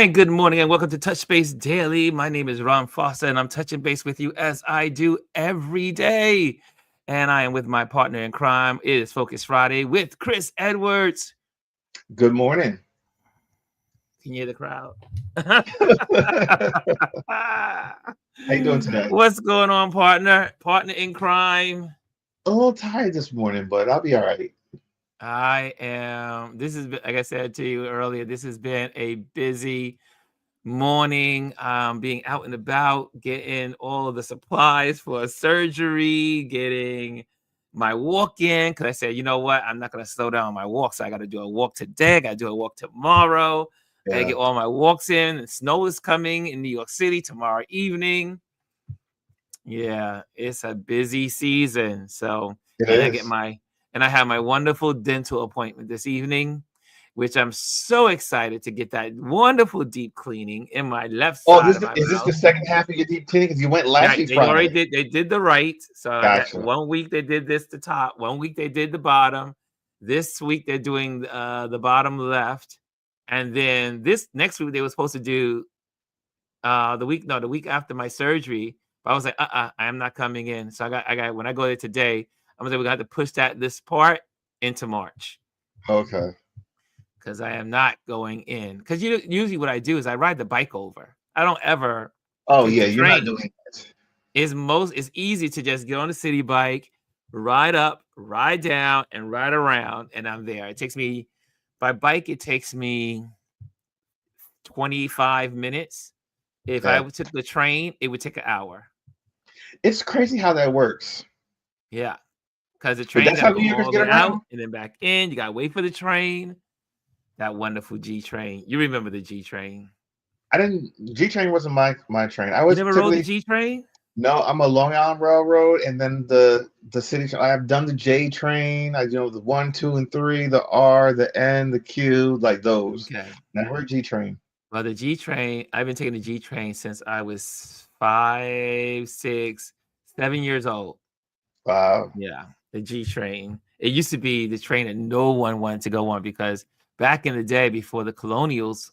And good morning and welcome to Touch Base Daily. My name is Ron Foster and I'm touching base with you as I do every day. And I am with my partner in crime. It is Focus Friday with Chris Edwards. Good morning. Can you hear the crowd? How you doing today? What's going on, partner? Partner in crime. A little tired this morning, but I'll be all right. I am. This is, like I said to you earlier, this has been a busy morning, being out and about, getting all of the supplies for surgery, getting my walk in. Because I said, you know what? I'm not going to slow down my walk. So I got to do a walk today. I got to do a walk tomorrow. I got to Yeah, get all my walks in. And snow is coming in New York City tomorrow evening. Yeah, it's a busy season. So, it and is. I have my wonderful dental appointment this evening, which I'm so excited to get that wonderful deep cleaning in my left Oh, side of my is this the mouth. second half of your deep cleaning? Because you went last Right, week they already Friday. did. They did the right. So I got Gotcha. 1 week they did this the top. 1 week they did the bottom. This week they're doing the bottom left, and then this next week they were supposed to do the week after my surgery. But I was like, I am not coming in. So I got when I go there today, I'm gonna say we're gonna have to push this part into March Okay. because I am not going in. Because usually what I do is I ride the bike over. I don't ever Oh take yeah, the you're not train. doing it. It's easy to just get on the city bike, ride up, ride down, and ride around, and I'm there. It takes me by bike, it takes me 25 minutes. If I Yeah. took the train, it would take an hour. It's crazy how that works. Yeah. Because the But train that's got to how go New Yorkers all the get way out around. and then back in. You got to wait for the train. That wonderful G train. You remember the G train? I didn't. G train wasn't my train. I You was never rode the typically G train? no. I'm a Long Island Railroad, and then the city. I have done the J train. The 1, 2, and 3, the R, the N, the Q, like those. Okay. Never a G train. Well, the G train, I've been taking the G train since I was 5, 6, 7 years old. Wow. Yeah, the G train. It used to be the train that no one wanted to go on because back in the day, before the colonials,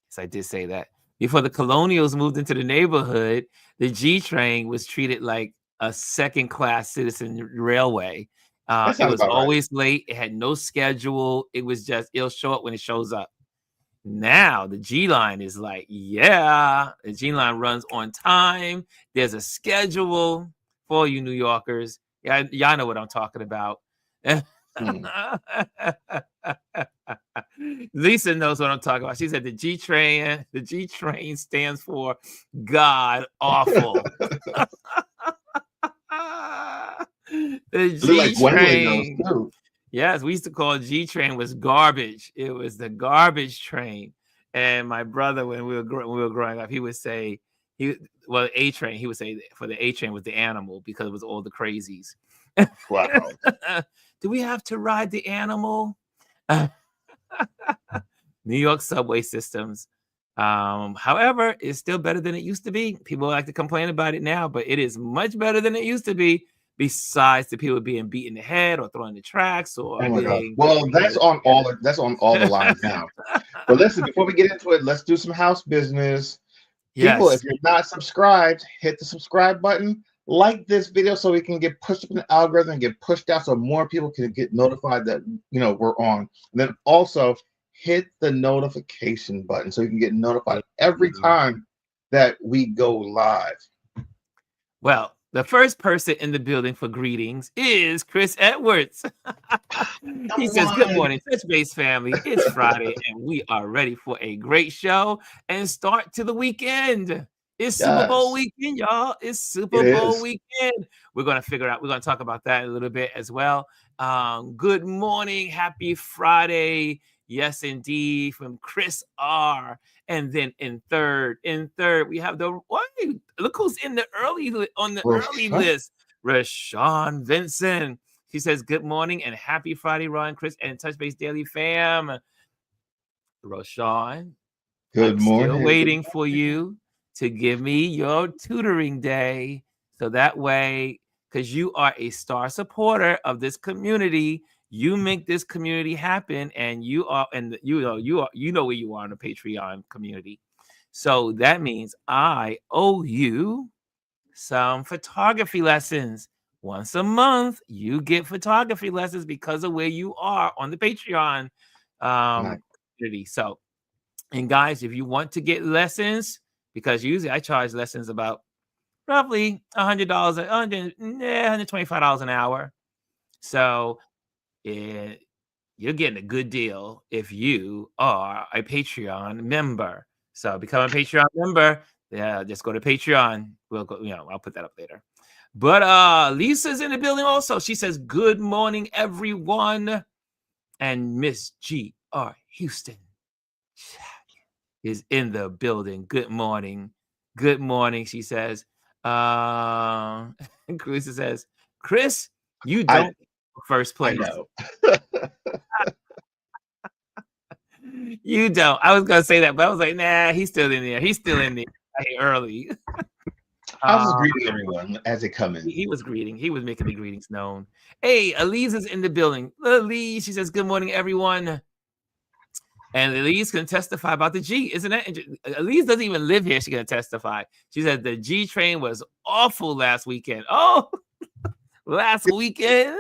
yes, I did say that, before the colonials moved into the neighborhood, the G train was treated like a second class citizen railway. That It sounds was about right. always late. It had no schedule. It was just, it'll show up when it shows up. Now the G line is like, yeah, the G line runs on time. There's a schedule for you New Yorkers. Yeah, y'all know what I'm talking about. Hmm. Lisa knows what I'm talking about. She said the G train stands for God awful. The Look like G Gwendolyn knows train. too. Yes, we used to call G train was garbage. It was the garbage train. And my brother, when we were growing up, he would say A train. He would say for the A train was the animal because it was all the crazies. Wow. Do we have to ride the animal? New York subway systems. However, it's still better than it used to be. People like to complain about it now, but it is much better than it used to be. Besides the people being beat in the head or thrown in the tracks or Oh my gosh. being, Well, you know, that's on all the lines now. But listen, before we get into it, let's do some house business. People, if yes. you're not subscribed, hit the subscribe button. Like this video so we can get pushed up in the algorithm and get pushed out so more people can get notified that we're on. And then also hit the notification button so you can get notified Thank every you. time that we go live. Well, the first person in the building for greetings is Chris Edwards. He Number says, good one. morning, Touch Base family. It's Friday and we are ready for a great show and start to the weekend. It's Super Bowl Yes, weekend, y'all. It's Super it Bowl is. weekend. We're going to talk about that a little bit as well. Good morning. Happy Friday. Yes, indeed. From Chris R. And then in third, we have look who's in the on the early Roshan. list. Rashawn Vincent. He says, good morning and happy Friday, Ron, Chris, and Touch Base Daily fam. Rashawn, Good I'm still morning. waiting for you to give me your tutoring day. So that way, because you are a star supporter of this community, You make this community happen, and you are, and you know where you are in the Patreon community. So that means I owe you some photography lessons. Once a month, you get photography lessons because of where you are on the Patreon Nice. community. So, and guys, if you want to get lessons, because usually I charge lessons about roughly $100, $125 an hour. So you're getting a good deal if you are a Patreon member. So become a Patreon member. Yeah, just go to Patreon. We'll go, I'll put that up later. But Lisa's in the building also. She says, good morning, everyone. And Miss G.R. Houston is in the building. Good morning. Good morning, she says. Carissa says, Kris, you don't first place. I know. You don't. I was gonna say that, but I was like, nah, he's still in there. He's still in there early. I was just greeting everyone as they come in. He was greeting. He was making the greetings known. Hey, Elise is in the building. Elise, she says, good morning, everyone. And Elise can testify about the G. Isn't that interesting? Elise doesn't even live here. She's going to testify. She said the G train was awful last weekend. Oh, last weekend?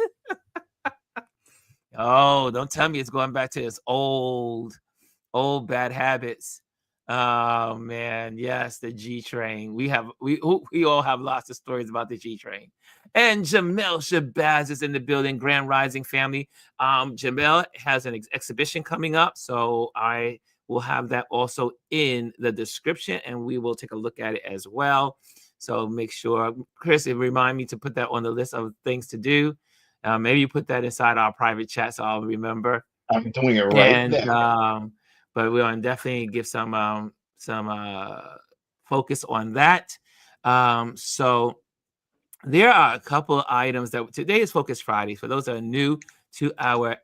Oh, don't tell me it's going back to its old bad habits. Oh, man. Yes, the G train. We all have lots of stories about the G train. And Jamel Shabazz is in the building, Grand Rising family. Jamel has an exhibition coming up, so I will have that also in the description, and we will take a look at it as well. So make sure, Kris, remind me to put that on the list of things to do. Maybe you put that inside our private chat, so I'll remember. I'm doing it right now. But we'll definitely give some focus on that. So there are a couple of items that today is Focus Friday. For those that are new to our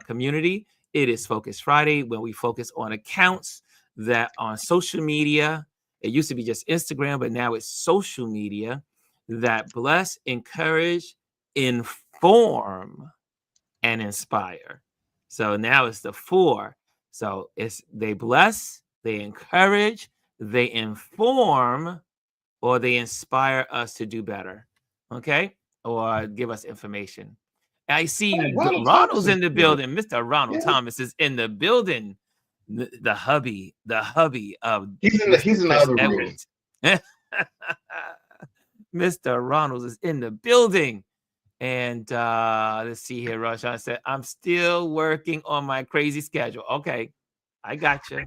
community, it is Focus Friday when we focus on accounts that on social media. It used to be just Instagram, but now it's social media that bless, encourage, inform, and inspire. So now it's the 4. So they bless, they encourage, they inform, or they inspire us to do better. Okay? Or give us information. I see Ronald's in the building. Mr. Ronald Thomas is in the building. The hubby of he's in the other room. Mr. Ronald is in the building. And let's see here. Roshan said, I'm still working on my crazy schedule. Okay, I got you.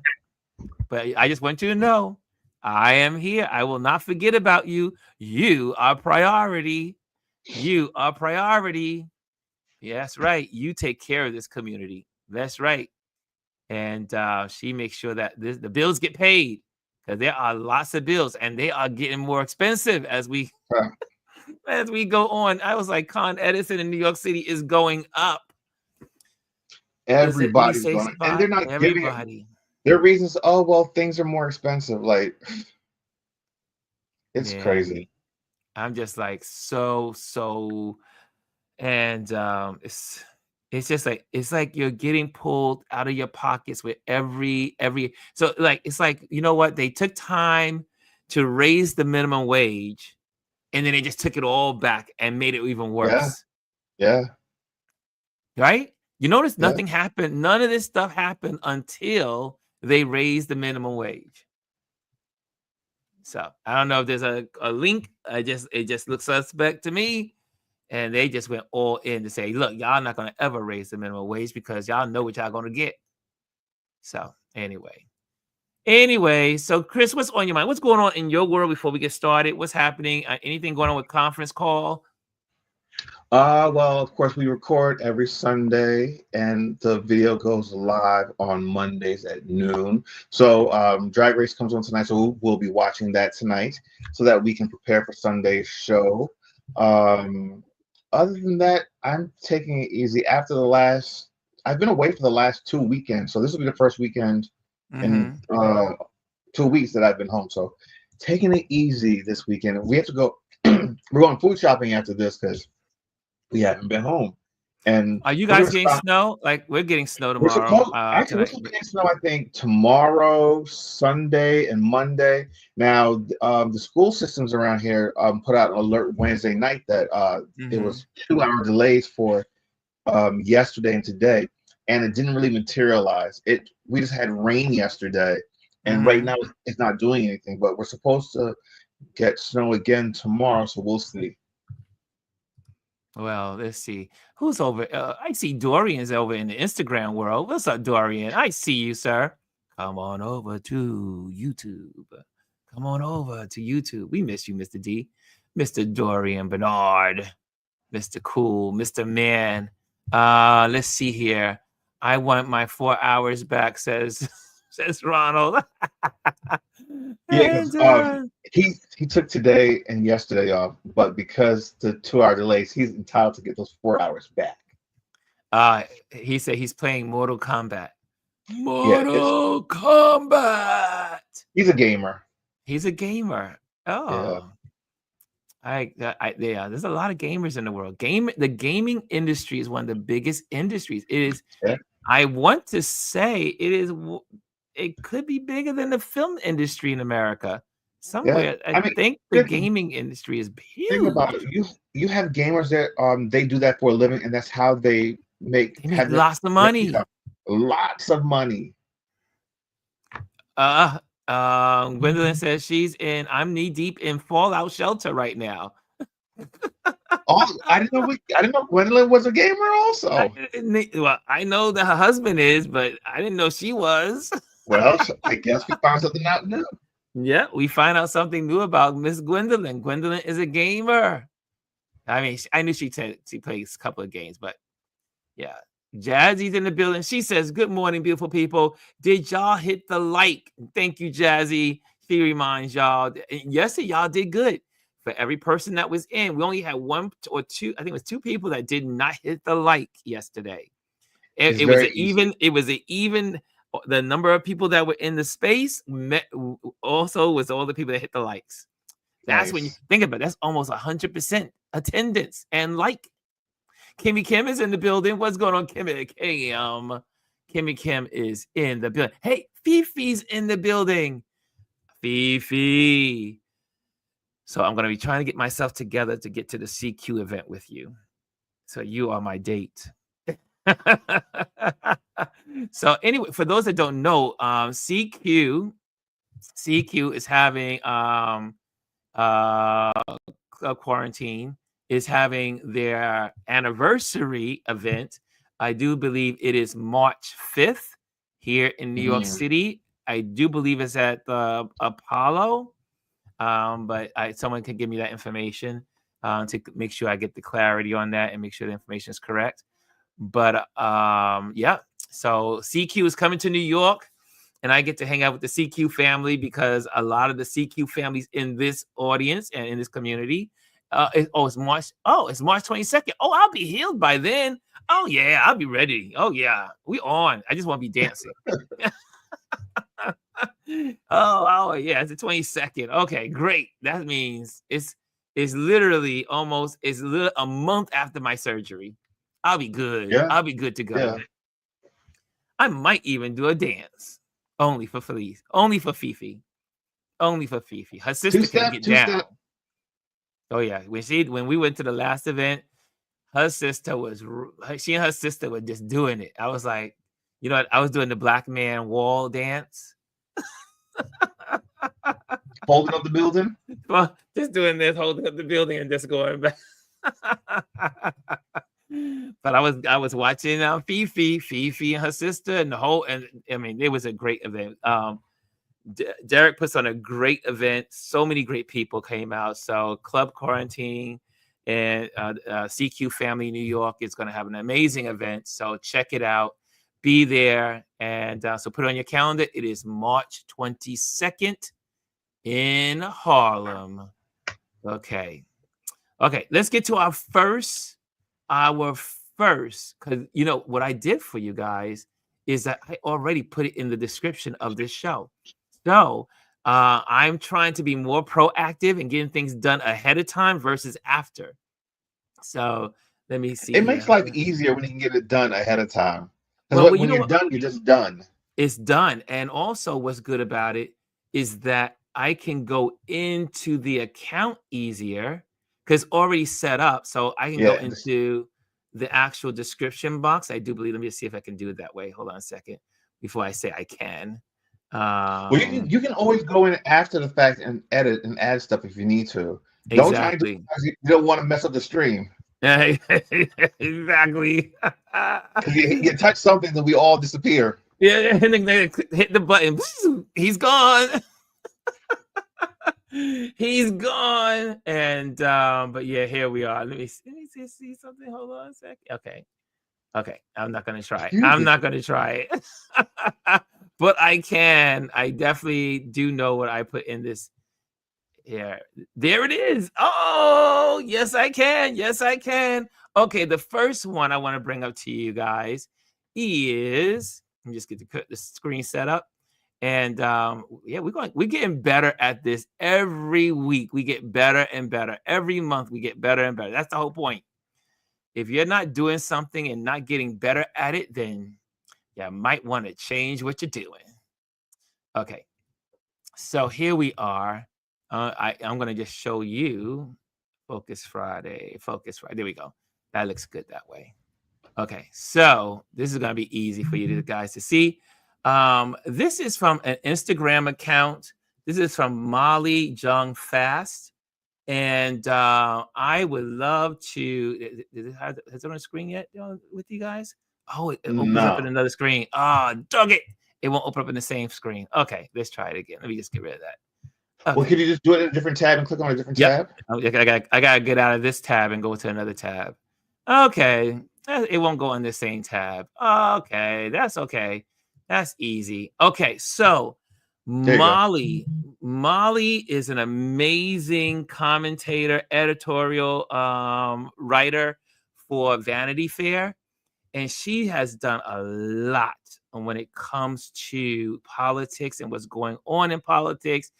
But I just want you to know, I am here. I will not forget about you. You are priority. You are priority. Yes, right. You take care of this community. That's right. And she makes sure that the bills get paid, because there are lots of bills, and they are getting more expensive as we go on. I was like, Con Edison in New York City is going up. Everybody's going, and they're not giving it their reasons. Oh, well, things are more expensive. Like, it's crazy. I'm just like so, and it's just like, it's like you're getting pulled out of your pockets with every. So like, it's like, you know what? They took time to raise the minimum wage, and then they just took it all back and made it even worse. Yeah. Right? You notice nothing happened. None of this stuff happened until they raised the minimum wage. So I don't know if there's a link. It just looks suspect to me. And they just went all in to say, look, y'all not going to ever raise the minimum wage because y'all know what y'all going to get. So anyway, so Kris, what's on your mind? What's going on in your world before we get started? What's happening? Anything going on with conference call? Well, of course, we record every Sunday, and the video goes live on Mondays at noon. So Drag Race comes on tonight, so we'll be watching that tonight so that we can prepare for Sunday's show. Other than that, I'm taking it easy. I've been away for the last 2 weekends, so this will be the first weekend in 2 weeks that I've been home. So taking it easy this weekend. We have to go. We're going food shopping after this because we haven't been home. And Are you we're guys gonna getting stop. snow? Like we're getting snow We're tomorrow, supposed actually we're tonight. supposed to get snow, I think, tomorrow, Sunday, and Monday. Now, the school systems around here put out an alert Wednesday night that it Mm-hmm. was 2 hour delays for yesterday and today, and it didn't really materialize. We just had rain yesterday, and right Mm-hmm. now it's not doing anything. But we're supposed to get snow again tomorrow, so we'll see. Well, let's see. Who's over? I see Dorian's over in the Instagram world. What's up, Dorian? I see you, sir. Come on over to YouTube. Come on over to YouTube. We miss you, Mr. D. Mr. Dorian Bernard. Mr. Cool. Mr. Man. Let's see here. I want my 4 hours back, says says Ronald. Yeah, because and he took today and yesterday off, but because the 2 hour delays, he's entitled to get those 4 hours back. he said he's playing Mortal Kombat. Yeah, Mortal Kombat. he's a gamer. He's a gamer. Yeah, Oh, yeah. There's a lot of gamers in the world. The gaming industry is one of the biggest industries. It is. yeah, I want to say it is. It could be bigger than the film industry in America. yeah. Somewhere, I I mean, think the gaming industry is think about huge. it. You have gamers that they do that for a living, and that's how they They make have lots of their money. income. Lots of money. Gwendolyn says she's in. I'm knee deep in Fallout Shelter right now. Oh, I didn't know Gwendolyn was a gamer also. Well, I know that her husband is, but I didn't know she was. Well, I guess we found something out new. Yeah, we find out something new about Miss Gwendolyn. Gwendolyn is a gamer. I mean, I knew she plays a couple of games, but yeah. Jazzy's in the building. She says, "Good morning, beautiful people. Did y'all hit the like?" Thank you, Jazzy. She reminds y'all. Yes, y'all did good. For every person that was in, we only had one or two. I think it was two people that did not hit the like yesterday. It's It was very an easy. even. It was an even. The number of people that were in the space also was all the people that hit the likes. That's when you Nice. think about it. That's almost 100% attendance and like. Kimmy Kim is in the building. What's going on, Kimmy Kim? Kimmy Kim is in the building. Hey, Fifi's in the building. Fifi. So I'm going to be trying to get myself together to get to the CQ event with you. So you are my date. So anyway, for those that don't know, CQ is having quarantine is having their anniversary event. I do believe it is March 5th here in New York City. I do believe it's at the Apollo, but someone can give me that information to make sure I get the clarity on that and make sure the information is correct. But yeah, so CQ is coming to New York, and I get to hang out with the CQ family because a lot of the CQ families in this audience and in this community. It's March. Oh, it's March 22nd. Oh, I'll be healed by then. Oh yeah, I'll be ready. Oh yeah, we on. I just want to be dancing. oh yeah, it's the 22nd. Okay, great. That means it's literally almost a month after my surgery. I'll be good. Yeah. I'll be good to go. Yeah. I might even do a dance. Only for Felice. Only for Fifi. Only for Fifi. Her sister can get down. Oh yeah. When we went to the last event, she and her sister were just doing it. I was like, you know what? I was doing the black man wall dance. Holding up the building? Well, just doing this, holding up the building and just going back. But I was watching Fifi and her sister and I mean, it was a great event. Derek puts on a great event. So many great people came out. So Club Quarantine and CQ Family New York is going to have an amazing event. So check it out. Be there. And so put it on your calendar. It is March 22nd in Harlem. Okay. Let's get to our first, because you know what I did for you guys is that I already put it in the description of this show. So I'm trying to be more proactive and getting things done ahead of time versus after. So Let me see It makes here. life easier when you can get it done ahead of time. Well, Because you when know you're what? done, you're just done. It's done. And also what's good about it is that I can go into the account easier because already set up. So I can go Yeah. into the actual description box. I do believe, let me just see if I can do it that way. Hold on a second before I say I can. Well, you can always go in after the fact and edit and add stuff if you need to. Don't try and do it Exactly. because you don't want to mess up the stream. Exactly. Because you touch something, then we all disappear. Yeah, and then they hit the button. He's gone. He's gone. And but yeah, here we are. Let me see something. Hold on a sec. Okay. Okay. I'm not gonna try it. Excuse I'm me. not gonna try it. But I can. I definitely do know what I put in this here. There it is. Oh, yes, I can. Yes, I can. Okay, the first one I want to bring up to you guys is, let me just get the screen set up. And yeah, we're getting better at this every week. We get better and better. Every month we get better and better. That's the whole point. If you're not doing something and not getting better at it, then you might want to change what you're doing. Okay, so here we are. I'm going to just show you Focus Friday. Focus Friday. There we go. That looks good that way. Okay, so this is going to be easy for you guys to see. This is from an Instagram account. This is from Molly Jong-Fast. And I would love to. Has it on the screen yet with you guys? Oh, it opens up in No. another screen. Oh, dog it. It won't open up in the same screen. Okay, let's try it again. Let me just get rid of that. Well, Okay. can you just do it in a different tab and click on a different Yep. tab? I gotta get out of this tab and go to another tab. Okay. It won't go in the same tab. Okay, that's okay. That's easy. Okay, so There you go. Molly is an amazing commentator, editorial writer for Vanity Fair, and she has done a lot when it comes to politics and what's going on in politics,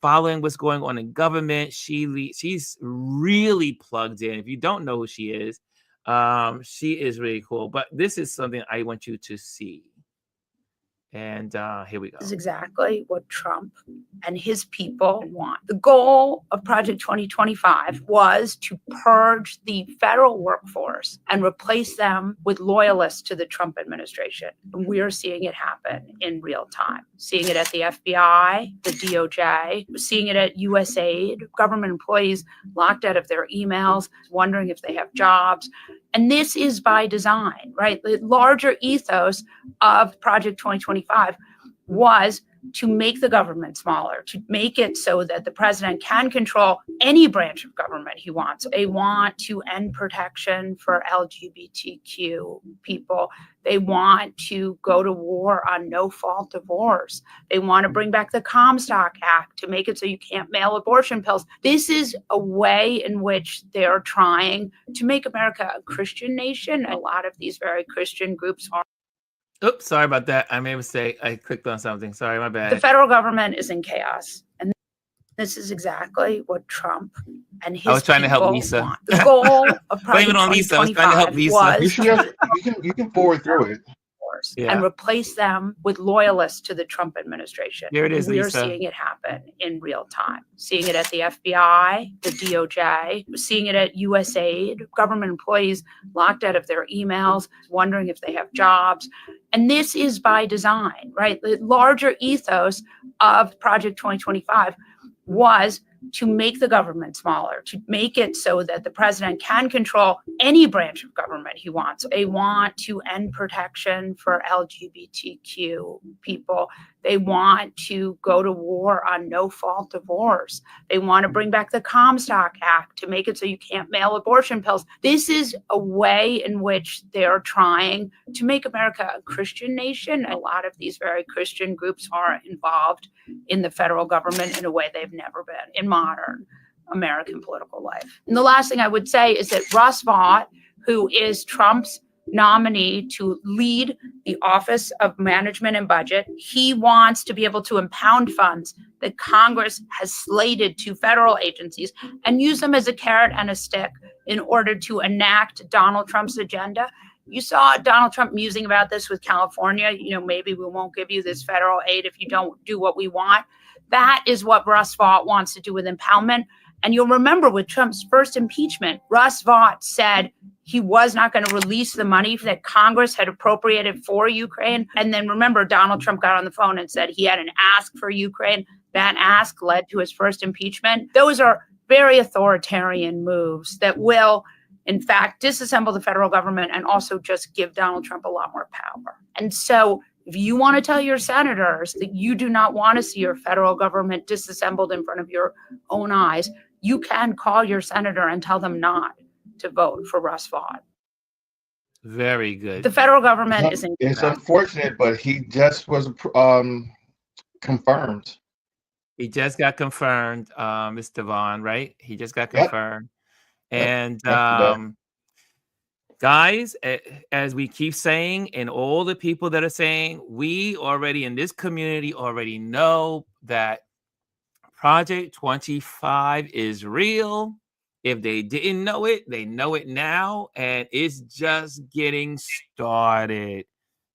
following what's going on in government. She's really plugged in. If you don't know who she is really cool. But this is something I want you to see. And here we go. Is exactly what Trump and his people want. The goal of Project 2025 was to purge the federal workforce and replace them with loyalists to the Trump administration. And we're seeing it happen in real time. Seeing it at the FBI, the DOJ, seeing it at USAID, government employees locked out of their emails, wondering if they have jobs. And this is by design, right? The larger ethos of Project 2025 was to make the government smaller, to make it so that the president can control any branch of government he wants. They want to end protection for LGBTQ people. They want to go to war on no-fault divorce. They want to bring back the Comstock Act to make it so you can't mail abortion pills. This is a way in which they're trying to make America a Christian nation. A lot of these very Christian groups are. Oops, sorry about that. I made a mistake. I clicked on something. Sorry, my bad. The federal government is in chaos. And this is exactly what Trump and his I was trying to help people Lisa. want. The goal of Blame Project it on Lisa. I was trying to help 2025 Lisa. You was should just, you can forward through it. Yeah. and replace them with loyalists to the Trump administration. Here it is, We're Lisa. seeing it happen in real time. Seeing it at the FBI, the DOJ, seeing it at USAID, government employees locked out of their emails, wondering if they have jobs. And this is by design, right? The larger ethos of Project 2025 was to make the government smaller, to make it so that the president can control any branch of government he wants. They want to end protection for LGBTQ people. They want to go to war on no-fault divorce. They want to bring back the Comstock Act to make it so you can't mail abortion pills. This is a way in which they're trying to make America a Christian nation. A lot of these very Christian groups are involved in the federal government in a way they've never been in modern American political life. And the last thing I would say is that Russ Vought, who is Trump's nominee to lead the Office of Management and Budget. He wants to be able to impound funds that Congress has slated to federal agencies and use them as a carrot and a stick in order to enact Donald Trump's agenda. You saw Donald Trump musing about this with California. Maybe we won't give you this federal aid if you don't do what we want. That is what Russ Vought wants to do with impoundment. And you'll remember with Trump's first impeachment, Russ Vought said he was not going to release the money that Congress had appropriated for Ukraine. And then remember, Donald Trump got on the phone and said he had an ask for Ukraine. That ask led to his first impeachment. Those are very authoritarian moves that will, in fact, disassemble the federal government and also just give Donald Trump a lot more power. And so if you want to tell your senators that you do not want to see your federal government disassembled in front of your own eyes, you can call your senator and tell them not to vote for Russ Vought. Very good. The federal government is in. It's unfortunate, but he just was confirmed. He just got confirmed, Mr. Vaughn, right? He just got confirmed. Yep. And guys, as we keep saying, and all the people that are saying, we already in this community already know that Project 25 is real. If they didn't know it, they know it now, and it's just getting started.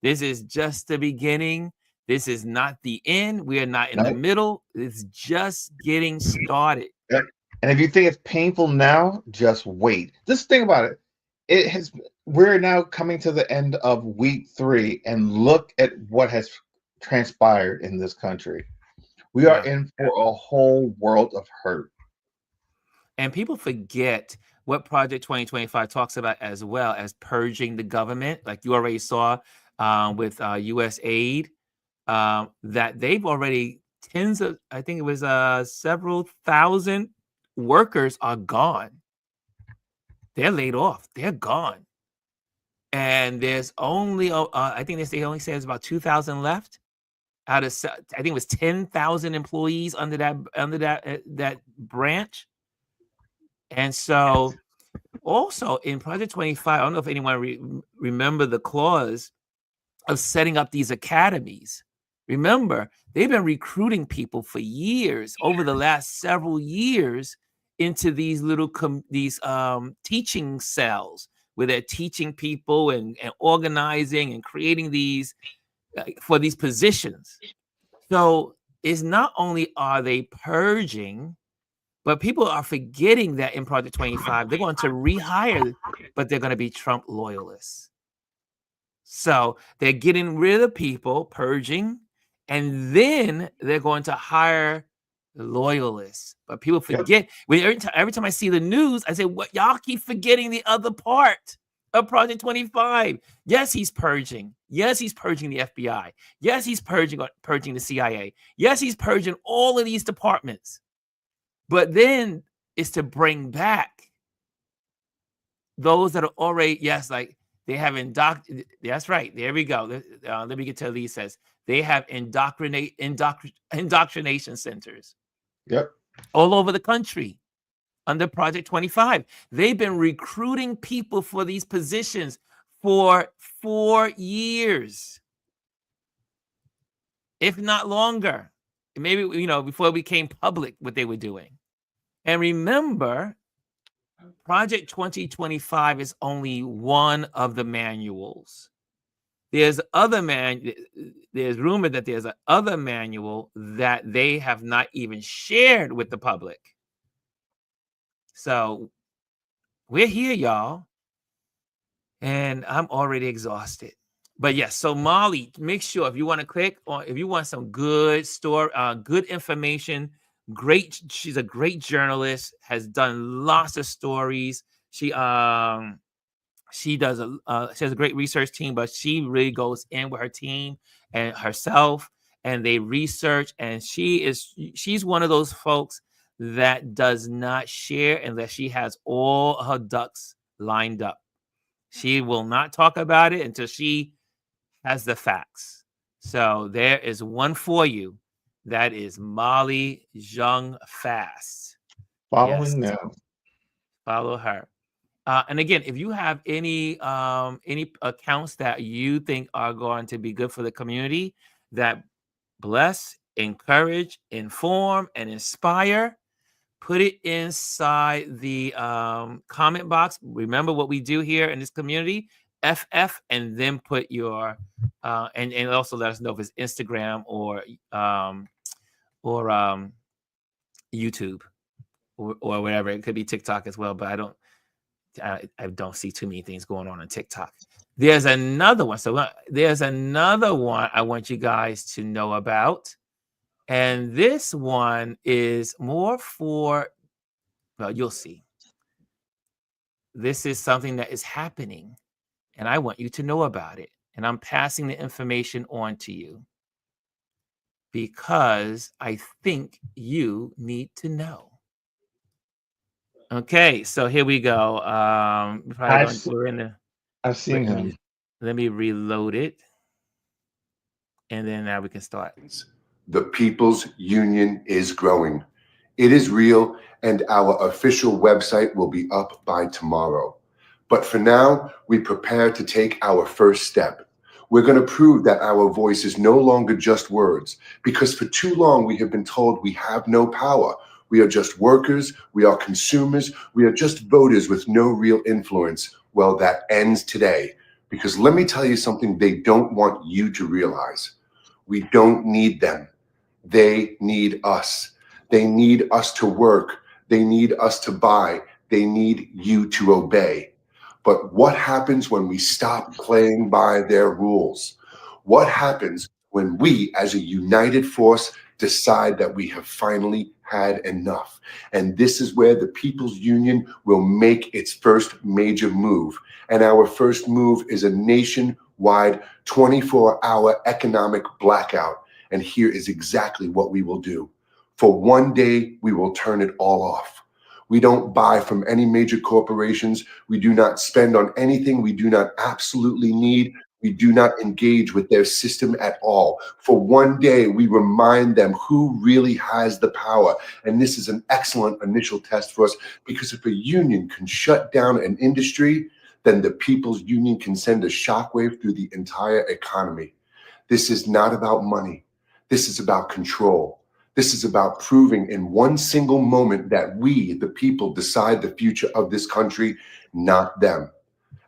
This is just the beginning. This is not the end. We are not in the middle. It's just getting started. Yep. And if you think it's painful now, just wait. Just think about it. We're now coming to the end of week 3, and look at what has transpired in this country. We are in for a whole world of hurt. And people forget what Project 2025 talks about, as well as purging the government. Like you already saw with U.S. aid, that they've already I think it was several thousand workers are gone. They're laid off. They're gone. And there's only, I think they only say there's about 2,000 left out of, I think it was 10,000 employees under that branch. And so also in Project 25, I don't know if anyone remember the clause of setting up these academies. Remember, they've been recruiting people for years, over the last several years, into these little teaching cells where they're teaching people and organizing and creating these for these positions. So it's not only are they purging, but people are forgetting that in Project 25, they're going to rehire, but they're going to be Trump loyalists. So they're getting rid of people, purging, and then they're going to hire loyalists. But people forget. Every time I see the news, I say, "What? Y'all keep forgetting the other part of Project 25. Yes, he's purging. Yes, he's purging the FBI. Yes, he's purging the CIA. Yes, he's purging all of these departments. But then it's to bring back those that are already, like they have that's right. There we go. Let me get to Elise says. They have indoctrination centers. Yep. All over the country under Project 25. They've been recruiting people for these positions for 4 years, if not longer. Maybe, before it became public what they were doing. And remember, Project 2025 is only one of the manuals. There's rumor that there's another manual that they have not even shared with the public. So we're here, y'all. And I'm already exhausted. But yes, so Molly, make sure if you want to click on, if you want some good good information, she's a great journalist, has done lots of stories. She has a great research team, but she really goes in with her team and herself, and they research. And she's one of those folks that does not share unless she has all her ducks lined up. She will not talk about it until she has the facts. So there is one for you. That is Molly Jong-Fast. Following now. Follow her. And again, if you have any accounts that you think are going to be good for the community, that bless, encourage, inform, and inspire, put it inside the comment box. Remember what we do here in this community, FF, and then put your and also let us know if it's Instagram or YouTube or whatever. It could be TikTok as well, but I don't see too many things going on TikTok. There's another one. So there's another one I want you guys to know about. And this one is more for, well, you'll see. This is something that is happening, and I want you to know about it. And I'm passing the information on to you because I think you need to know. Okay, so here we go. We're in the. I've seen him. Let me reload it, and then now we can start. The People's Union is growing. It is real, and our official website will be up by tomorrow. But for now, we prepare to take our first step. We're going to prove that our voice is no longer just words, because for too long we have been told we have no power. We are just workers, we are consumers, we are just voters with no real influence. Well, that ends today, because let me tell you something they don't want you to realize. We don't need them. They need us. They need us to work. They need us to buy. They need you to obey. But what happens when we stop playing by their rules? What happens when we, as a united force, decide that we have finally had enough? And this is where the People's Union will make its first major move. And our first move is a nationwide 24-hour economic blackout. And here is exactly what we will do. For one day, we will turn it all off. We don't buy from any major corporations. We do not spend on anything we do not absolutely need. We do not engage with their system at all. For one day, we remind them who really has the power. And this is an excellent initial test for us, because if a union can shut down an industry, then the People's Union can send a shockwave through the entire economy. This is not about money. This is about control. This is about proving in one single moment that we, the people, decide the future of this country, not them.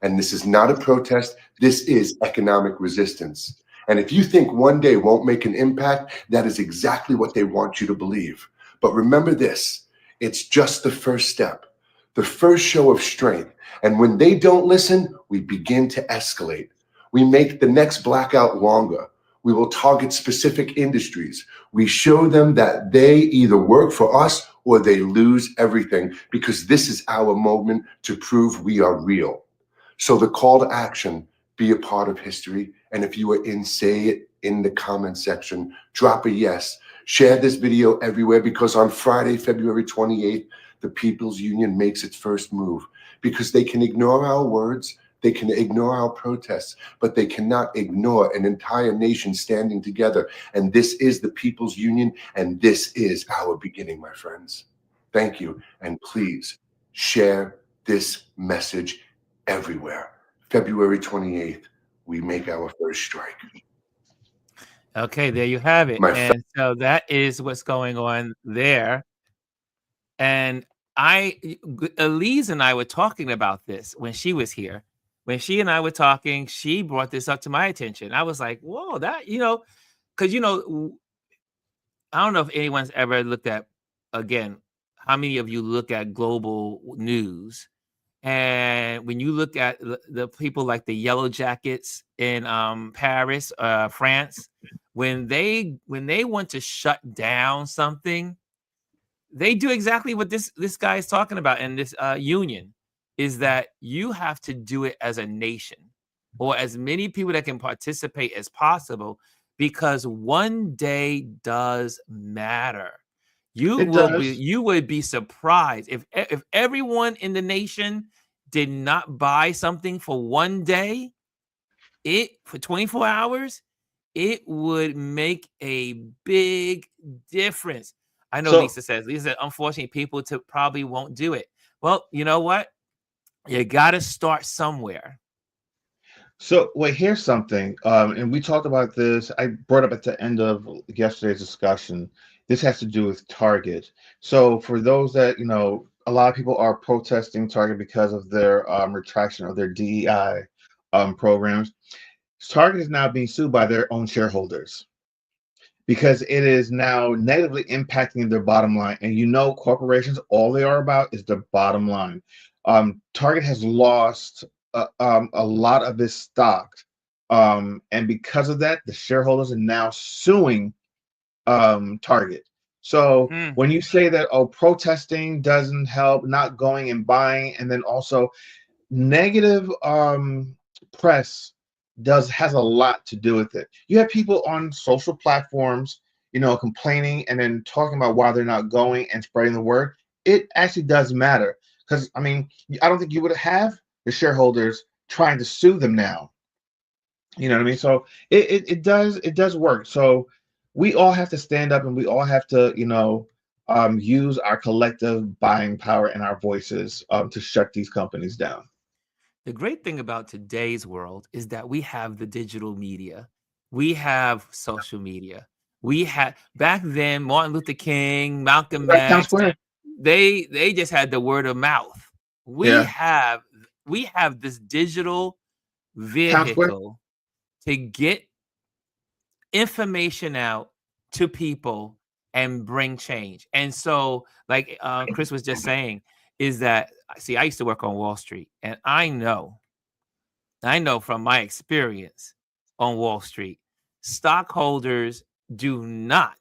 And this is not a protest. This is economic resistance. And if you think one day won't make an impact, that is exactly what they want you to believe. But remember this, it's just the first step, the first show of strength. And when they don't listen, we begin to escalate. We make the next blackout longer. We will target specific industries. We show them that they either work for us or they lose everything, because this is our moment to prove we are real. So the call to action, be a part of history. And if you are in, say it in the comment section, drop a yes. Share this video everywhere, because on Friday, February 28th, the People's Union makes its first move, because they can ignore our words. They can ignore our protests, but they cannot ignore an entire nation standing together. And this is the People's Union, and this is our beginning, my friends. Thank you. And please share this message everywhere. February 28th, we make our first strike. Okay, there you have it. And so that is what's going on there. And Elise and I were talking about this when she was here. When she and I were talking, she brought this up to my attention. I was like, whoa, that, because, I don't know if anyone's ever looked at, again, how many of you look at global news? And when you look at the people like the Yellow Jackets in Paris, France, when they want to shut down something, they do exactly what this guy is talking about in this union, is that you have to do it as a nation, or as many people that can participate as possible, because one day does matter. You would be surprised if everyone in the nation did not buy something for one day, for 24 hours, it would make a big difference. I know Lisa says, unfortunately, people probably won't do it. Well, you know what? You got to start somewhere. So, wait, here's something. And we talked about this. I brought up at the end of yesterday's discussion. This has to do with Target. So, for those that, a lot of people are protesting Target because of their retraction of their DEI programs. Target is now being sued by their own shareholders because it is now negatively impacting their bottom line. And corporations, all they are about is their bottom line. Target has lost a lot of its stock. And because of that, the shareholders are now suing Target. So when you say that, protesting doesn't help, not going and buying, and then also negative press has a lot to do with it. You have people on social platforms, complaining and then talking about why they're not going and spreading the word. It actually does matter because I don't think you would have the shareholders trying to sue them now. You know what I mean? So it does work. So we all have to stand up and we all have to use our collective buying power and our voices to shut these companies down. The great thing about today's world is that we have the digital media. We have social media. We had back then Martin Luther King, Malcolm X, they just had the word of mouth. We have this digital vehicle to get information out to people and bring change. And so, like Kris was just saying, is that, see, I used to work on Wall Street, and I know from my experience on Wall Street, stockholders do not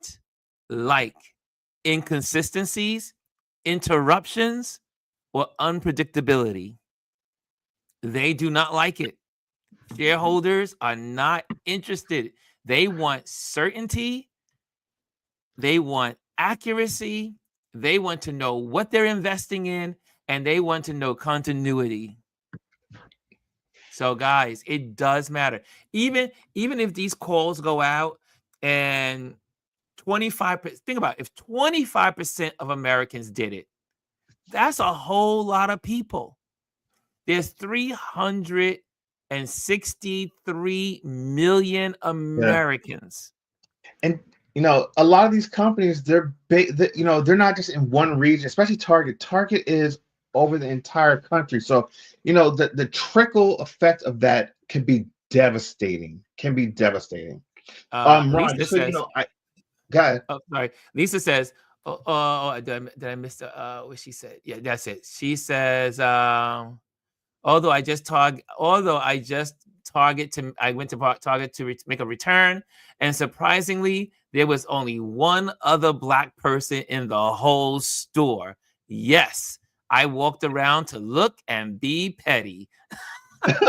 like inconsistencies, interruptions, or unpredictability. They do not like it. Shareholders are not interested. They want certainty. They want accuracy. They want to know what they're investing in, and they want to know continuity. So, guys, it does matter. Even if these calls go out and 25%, think about it, if 25% of Americans did it, that's a whole lot of people. There's 363 million Americans. And a lot of these companies, they're big. They're not just in one region, especially Target. Target is over the entire country. So, the trickle effect of that can be devastating. Ron, just so you know, go ahead. Oh, sorry. Lisa says, did I miss what she said? Yeah, that's it. She says, although I went to Target to make a return, and surprisingly, there was only one other Black person in the whole store. Yes, I walked around to look and be petty. No,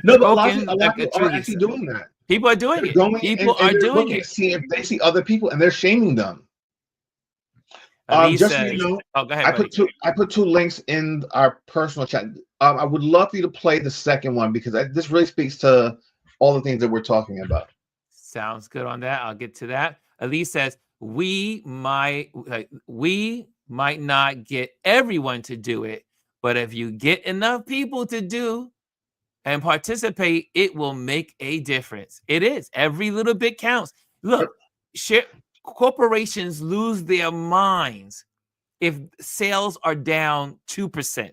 but a lot of people are actually doing that. People are doing it. People are doing it. To see if they see other people, and they're shaming them. Just so you know, go ahead, I put two links in our personal chat. I would love for you to play the second one because this really speaks to all the things that we're talking about. Sounds good on that. I'll get to that. Elise says, we might not get everyone to do it, but if you get enough people to do and participate, it will make a difference. It is. Every little bit counts. Look, corporations lose their minds if sales are down 2%.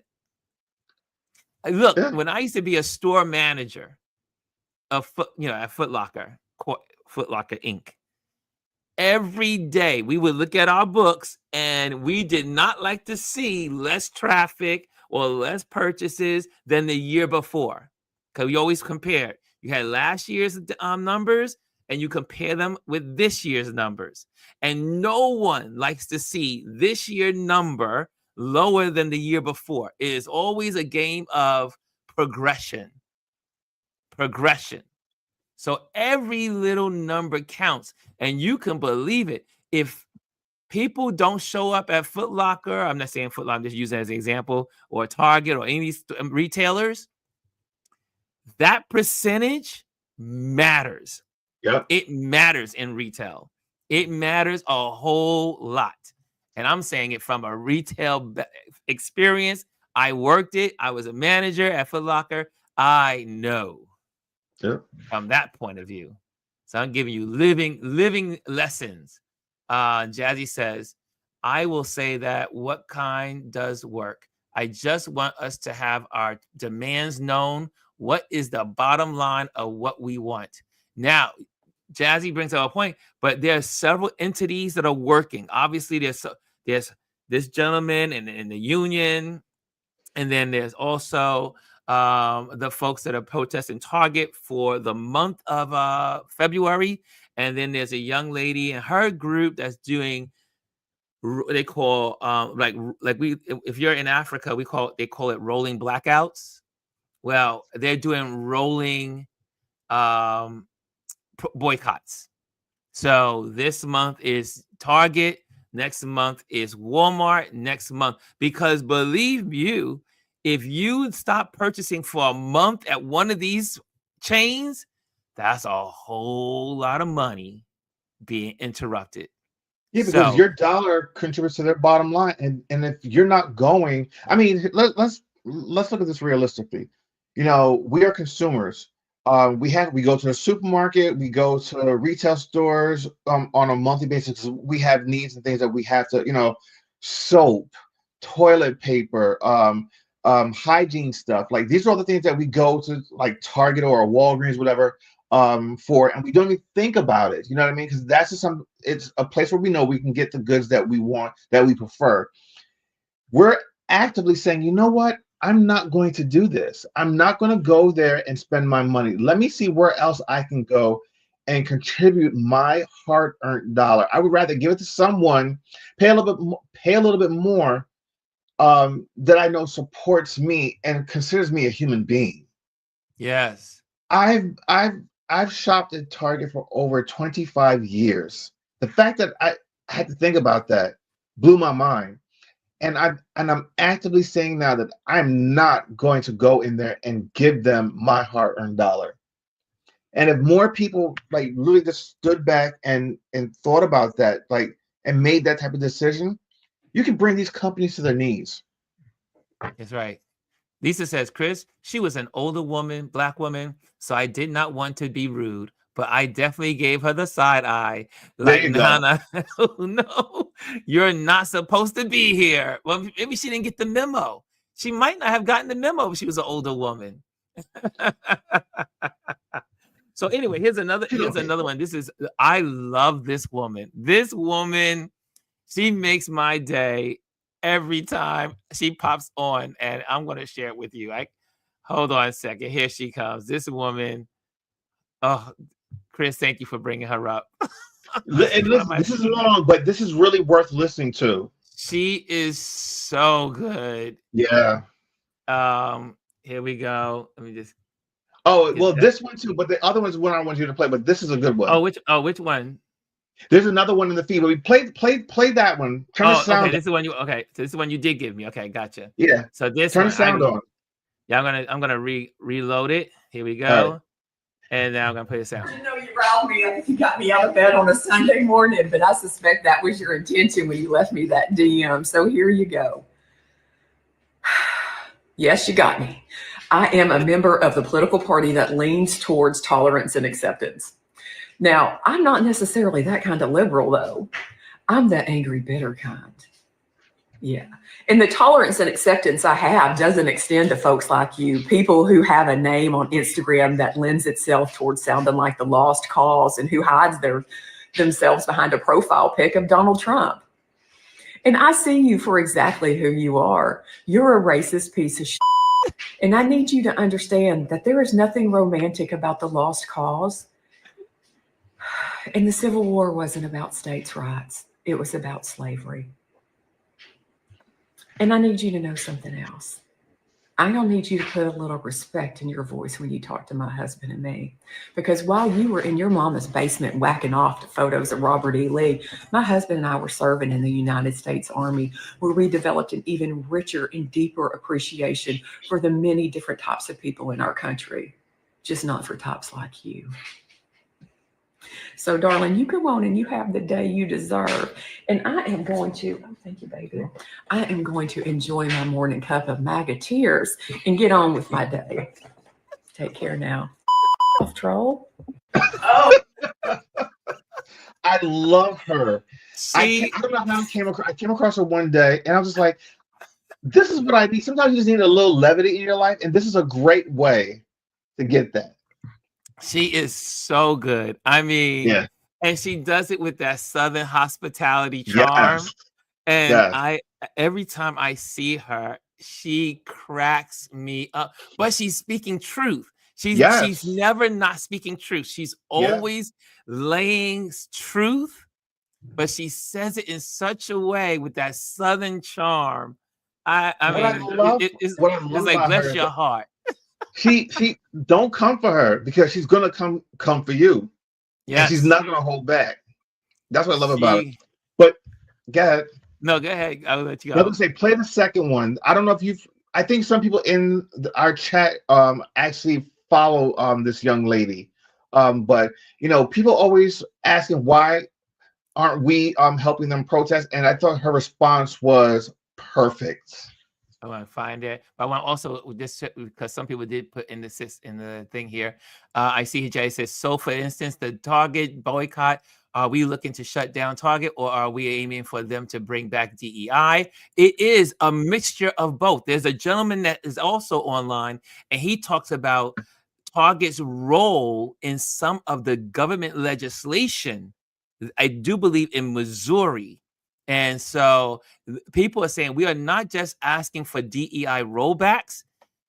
Look, when I used to be a store manager at Foot Locker Inc., every day we would look at our books and we did not like to see less traffic or less purchases than the year before. Because we always compared. You had last year's numbers and you compare them with this year's numbers. And no one likes to see this year number lower than the year before. It is always a game of progression. So every little number counts. And you can believe it. If people don't show up at Foot Locker, I'm not saying Foot Locker, I'm just using it as an example, or Target or any of these retailers, that percentage matters. Yep. It matters in retail. It matters a whole lot. And I'm saying it from a retail experience. I worked it. I was a manager at Foot Locker. I know from that point of view. So I'm giving you living lessons. Jazzy says, I will say that what kind does work. I just want us to have our demands known. What is the bottom line of what we want? Now, Jazzy brings up a point, but there are several entities that are working. Obviously, there's this gentleman in the union, and then there's also the folks that are protesting Target for the month of February, and then there's a young lady and her group that's doing they call like we if you're in Africa they call it rolling blackouts. Well, they're doing rolling boycotts. So this month is Target, next month is Walmart, next month, because believe you, if you stop purchasing for a month at one of these chains, that's a whole lot of money being interrupted. Yeah, because your dollar contributes to their bottom line, and if you're not going, I mean, let's look at this realistically. You know, we are consumers. We go to the supermarket, we go to retail stores on a monthly basis. We have needs and things that we have to, you know, soap, toilet paper, hygiene stuff. Like these are all the things that we go to, like Target or Walgreens, whatever. For, and we don't even think about it, you know what I mean? Because that's just it's a place where we know we can get the goods that we want, that we prefer. We're actively saying, you know what? I'm not going to do this. I'm not going to go there and spend my money. Let me see where else I can go and contribute my hard-earned dollar. I would rather give it to someone, pay a little bit more that I know supports me and considers me a human being. Yes. I've shopped at Target for over 25 years. The fact that I had to think about that blew my mind. And I'm actively saying now that I'm not going to go in there and give them my hard-earned dollar. And if more people like really just stood back and thought about that, like, and made that type of decision, you can bring these companies to their knees. That's right. Lisa says, Kris, she was an older woman, Black woman, so I did not want to be rude, but I definitely gave her the side eye. Like, Nana, no, you're not supposed to be here. Well, maybe she didn't get the memo. She might not have gotten the memo if she was an older woman. So anyway, here's another one. I love this woman. This woman, she makes my day every time she pops on, and I'm going to share it with you. Hold on a second. Here she comes. This woman. Oh, Kris, thank you for bringing her up. This is long, but this is really worth listening to. She is so good. Yeah. Here we go. Let me just. Oh, well, this one too, but the other one's one I want you to play, but this is a good one. Which one? There's another one in the feed, but we play that one. Turn the sound. Okay, this is the one you. Okay, so this is the one you did give me. Okay, gotcha. Yeah. So this turn one, the sound on. Yeah, I'm gonna reload it. Here we go. Right. And now I'm gonna play the sound. You know, you riled me up. You got me out of bed on a Sunday morning, but I suspect that was your intention when you left me that DM. So here you go. Yes, you got me. I am a member of the political party that leans towards tolerance and acceptance. Now, I'm not necessarily that kind of liberal, though. I'm the angry, bitter kind. Yeah. And the tolerance and acceptance I have doesn't extend to folks like you, people who have a name on Instagram that lends itself towards sounding like the lost cause and who hides themselves behind a profile pic of Donald Trump. And I see you for exactly who you are. You're a racist piece of shit. And I need you to understand that there is nothing romantic about the lost cause. And the Civil War wasn't about states' rights. It was about slavery. And I need you to know something else. I don't need you to put a little respect in your voice when you talk to my husband and me. Because while you were in your mama's basement whacking off to photos of Robert E. Lee, my husband and I were serving in the United States Army, where we developed an even richer and deeper appreciation for the many different types of people in our country, just not for types like you. So, darling, you go on and you have the day you deserve. And I am going to, oh, thank you, baby. I am going to enjoy my morning cup of MAGA tears and get on with my day. Take care now. Troll. Oh, I love her. I She, don't know how I came across her one day, and I was just like, this is what I need. Sometimes you just need a little levity in your life, and this is a great way to get that. she is so good. I mean, Yeah. and she does it with that Southern hospitality charm. Yes. And Yes. every time I see her, she cracks me up. But she's speaking truth. She's Yes. never not speaking truth. She's always laying truth, but she says it in such a way with that Southern charm. I mean, it's What I love like about bless her, your heart. she don't come for her because she's gonna come for you, and she's Yes. not gonna hold back. That's what I love about it. She, But go ahead. no, go ahead. I'll let you I was go. gonna say, play the second one. I don't know if you've. I think some people in our chat actually follow this young lady, but you know, people always asking why aren't we helping them protest, and I thought her response was perfect. I want to find it. But I want to also just because some people did put in the thing here. I see Jay says, so for instance, the Target boycott, are we looking to shut down Target or are we aiming for them to bring back DEI? It is a mixture of both. There's a gentleman that is also online and he talks about Target's role in some of the government legislation. I do believe in Missouri. And so people are saying we are not just asking for DEI rollbacks,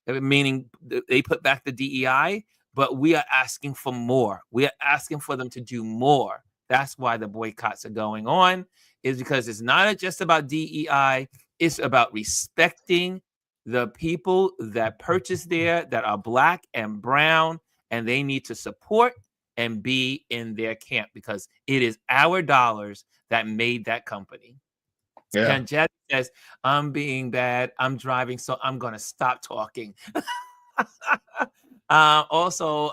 meaning they put back the DEI, but we are asking for more. We are asking for them to do more. That's why the boycotts are going on, is because it's not just about DEI, it's about respecting the people that purchase there that are Black and brown, and they need to support and be in their camp because it is our dollars that made that company. Yeah. And Jed says, I'm being bad. I'm driving, so I'm going to stop talking. Also,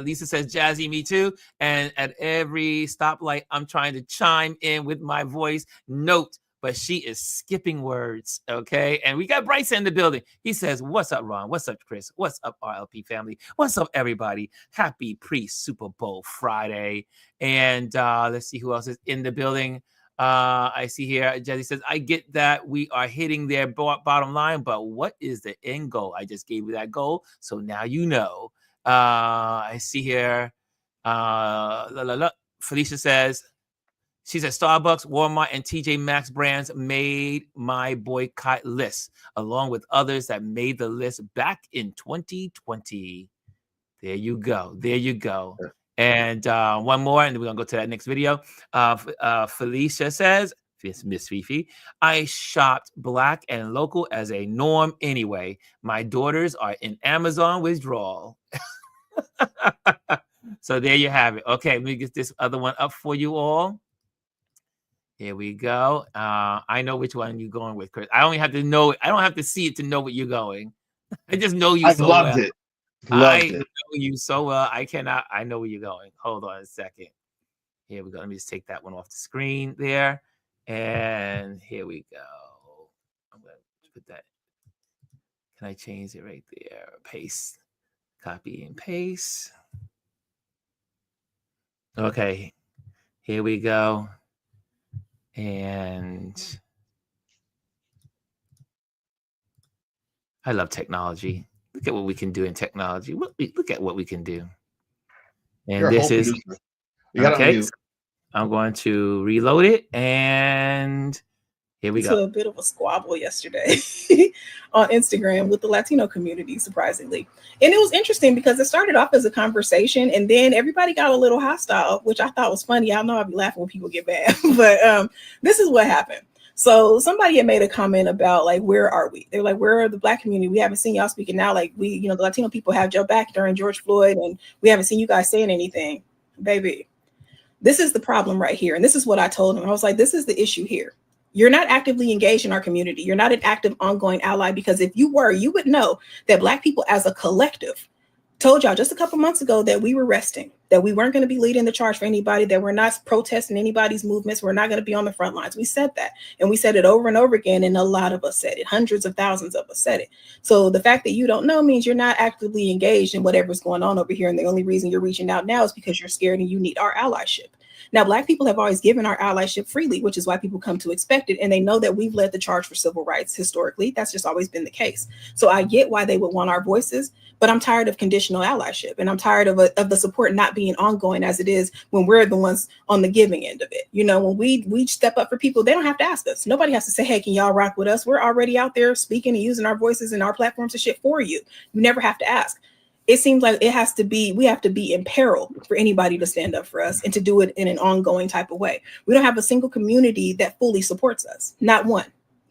Lisa says, Jazzy, me too. And at every stoplight, I'm trying to chime in with my voice note, but she is skipping words. Okay. And we got Bryce in the building. He says, what's up, Ron? What's up, Chris? What's up, RLP family? What's up, everybody? Happy pre-Super Bowl Friday. And let's see who else is in the building. I see here, Jesse says, I get that we are hitting their bottom line, but what is the end goal? I just gave you that goal, so now you know. I see here, Felicia says, she said, Starbucks, Walmart, and TJ Maxx brands made my boycott list, along with others that made the list back in 2020. There you go. There you go. And one more, and then we're going to go to that next video. Felicia says, Miss Fifi, I shopped Black and local as a norm anyway. My daughters are in Amazon withdrawal. So there you have it. Okay, let me get this other one up for you all. Here we go. I know which one you're going with, Chris. I only have to know it. I don't have to see it to know what you're going. I just know you so well. Loved it. I know you so well. I know where you're going. Hold on a second. Here we go. Let me just take that one off the screen there. And here we go. I'm going to put that. Can I change it right there? Paste. Copy and paste. Okay. Here we go. And I love technology. Look at what we can do in technology. Look at what we can do. And this is okay. So I'm going to reload it, and here we go. A bit of a squabble yesterday on Instagram with the Latino community, surprisingly. And it was interesting because it started off as a conversation, and then everybody got a little hostile, which I thought was funny. I know I'll be laughing when people get mad, but this is what happened. So somebody had made a comment about, like, where are we? They're like, where are the Black community? We haven't seen y'all speaking now. Like, we, you know, the Latino people have your back during George Floyd, and we haven't seen you guys saying anything. Baby, this is the problem right here. And this is what I told him. I was like, this is the issue here. You're not actively engaged in our community. You're not an active, ongoing ally, because if you were, you would know that Black people as a collective Told y'all just a couple months ago that we were resting, that we weren't going to be leading the charge for anybody, that we're not protesting anybody's movements. We're not going to be on the front lines. We said that, and we said it over and over again, and a lot of us said it. Hundreds of thousands of us said it. So the fact that you don't know means you're not actively engaged in whatever's going on over here, and the only reason you're reaching out now is because you're scared and you need our allyship. Now, Black people have always given our allyship freely, which is why people come to expect it. And they know that we've led the charge for civil rights historically. That's just always been the case. So I get why they would want our voices, but I'm tired of conditional allyship. And I'm tired of the support not being ongoing as it is when we're the ones on the giving end of it. You know, when we step up for people, they don't have to ask us. Nobody has to say, hey, can y'all rock with us? We're already out there speaking and using our voices and our platforms and shit for you. You never have to ask. It seems like we have to be in peril for anybody to stand up for us and to do it in an ongoing type of way. We don't have a single community that fully supports us. Not one.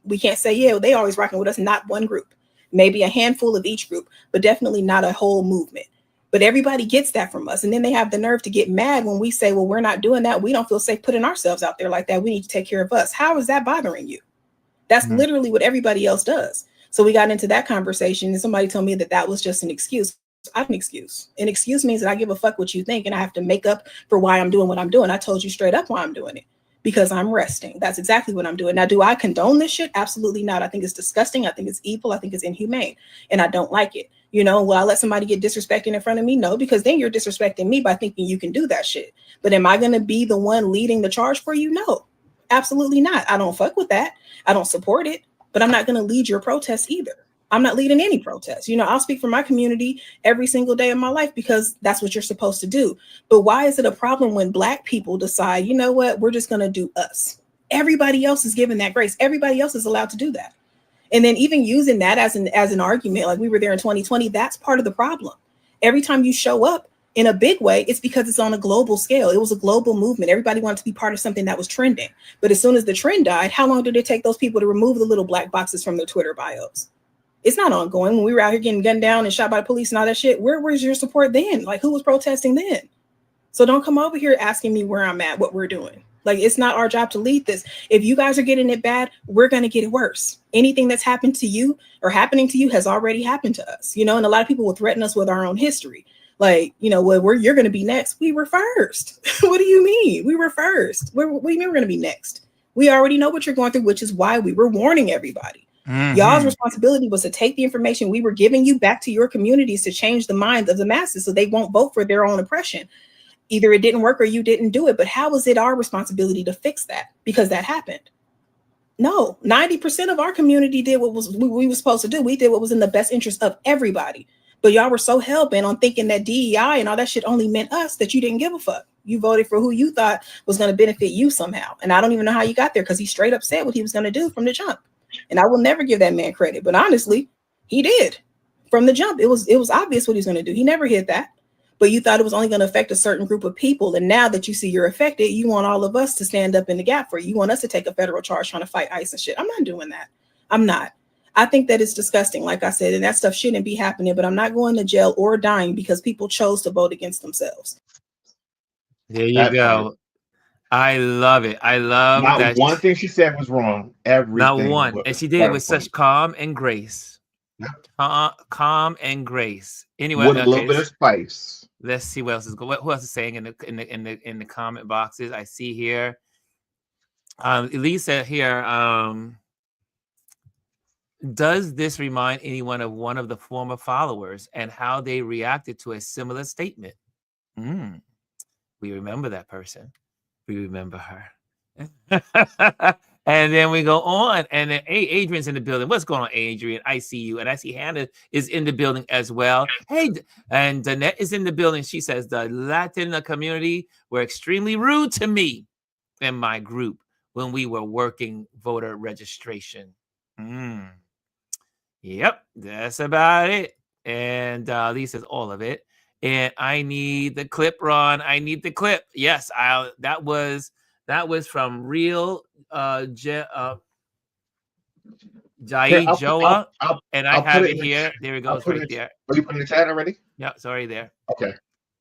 We can't say, yeah, they always rocking with us. Not one group, maybe a handful of each group, but definitely not a whole movement. But everybody gets that from us. And then they have the nerve to get mad when we say, well, we're not doing that. We don't feel safe putting ourselves out there like that. We need to take care of us. How is that bothering you? That's literally what everybody else does. So we got into that conversation and somebody told me that that was just an excuse. I have an excuse. An excuse means that I give a fuck what you think and I have to make up for why I'm doing what I'm doing. I told you straight up why I'm doing it. Because I'm resting. That's exactly what I'm doing. Now, do I condone this shit? Absolutely not. I think it's disgusting. I think it's evil. I think it's inhumane. And I don't like it. You know, will I let somebody get disrespected in front of me? No, because then you're disrespecting me by thinking you can do that shit. But am I going to be the one leading the charge for you? No, absolutely not. I don't fuck with that. I don't support it, but I'm not going to lead your protest either. I'm not leading any protests. You know, I'll speak for my community every single day of my life because that's what you're supposed to do. But why is it a problem when Black people decide, you know what, we're just going to do us? Everybody else is given that grace. Everybody else is allowed to do that. And then even using that as an argument, like we were there in 2020, that's part of the problem. Every time you show up in a big way, it's because it's on a global scale. It was a global movement. Everybody wanted to be part of something that was trending. But as soon as the trend died, how long did it take those people to remove the little black boxes from their Twitter bios? It's not ongoing. When we were out here getting gunned down and shot by the police and all that shit, where was your support then? Like, who was protesting then? So don't come over here asking me where I'm at, what we're doing. Like, it's not our job to lead this. If you guys are getting it bad, we're going to get it worse. Anything that's happened to you or happening to you has already happened to us, you know, and a lot of people will threaten us with our own history. Like, you know, well, you're going to be next. We were first. What do you mean? We were first. What do you mean we're going to be next? We already know what you're going through, which is why we were warning everybody. Y'all's responsibility was to take the information we were giving you back to your communities to change the minds of the masses so they won't vote for their own oppression. Either it didn't work or you didn't do it. But how is it our responsibility to fix that? Because that happened. No, 90% of our community did what we were supposed to do. We did what was in the best interest of everybody. But y'all were so hell-bent on thinking that DEI and all that shit only meant us that you didn't give a fuck. You voted for who you thought was going to benefit you somehow. And I don't even know how you got there because he straight up said what he was going to do from the jump. And I will never give that man credit. But honestly, he did. From the jump, it was obvious what he's going to do. He never hid that. But you thought it was only going to affect a certain group of people. And now that you see you're affected, you want all of us to stand up in the gap for you. You want us to take a federal charge trying to fight ICE and shit. I'm not doing that. I'm not. I think that it's disgusting, like I said, and that stuff shouldn't be happening. But I'm not going to jail or dying because people chose to vote against themselves. There you go. I love it. I love not that. One thing she said was wrong. Everything. Not one. And she did it with such calm and grace. Yep. Calm and grace. Anyway, with a little bit of spice. Let's see what else is going. Who else is saying in the comment boxes? I see here. Elisa here. Does this remind anyone of one of the former followers and how they reacted to a similar statement? We remember that person. We remember her. And then we go on. And then Adrian's in the building. What's going on, Adrian? I see you. And I see Hannah is in the building as well. Hey, and Danette is in the building. She says, the Latin community were extremely rude to me and my group when we were working voter registration. Yep, that's about it. And Lee says all of it. And I need the clip, Ron. I need the clip. Yes, that was from Real Jaijoha. And I have it here. There it goes right there. Are you putting the chat already? Yeah, it's already there. Okay.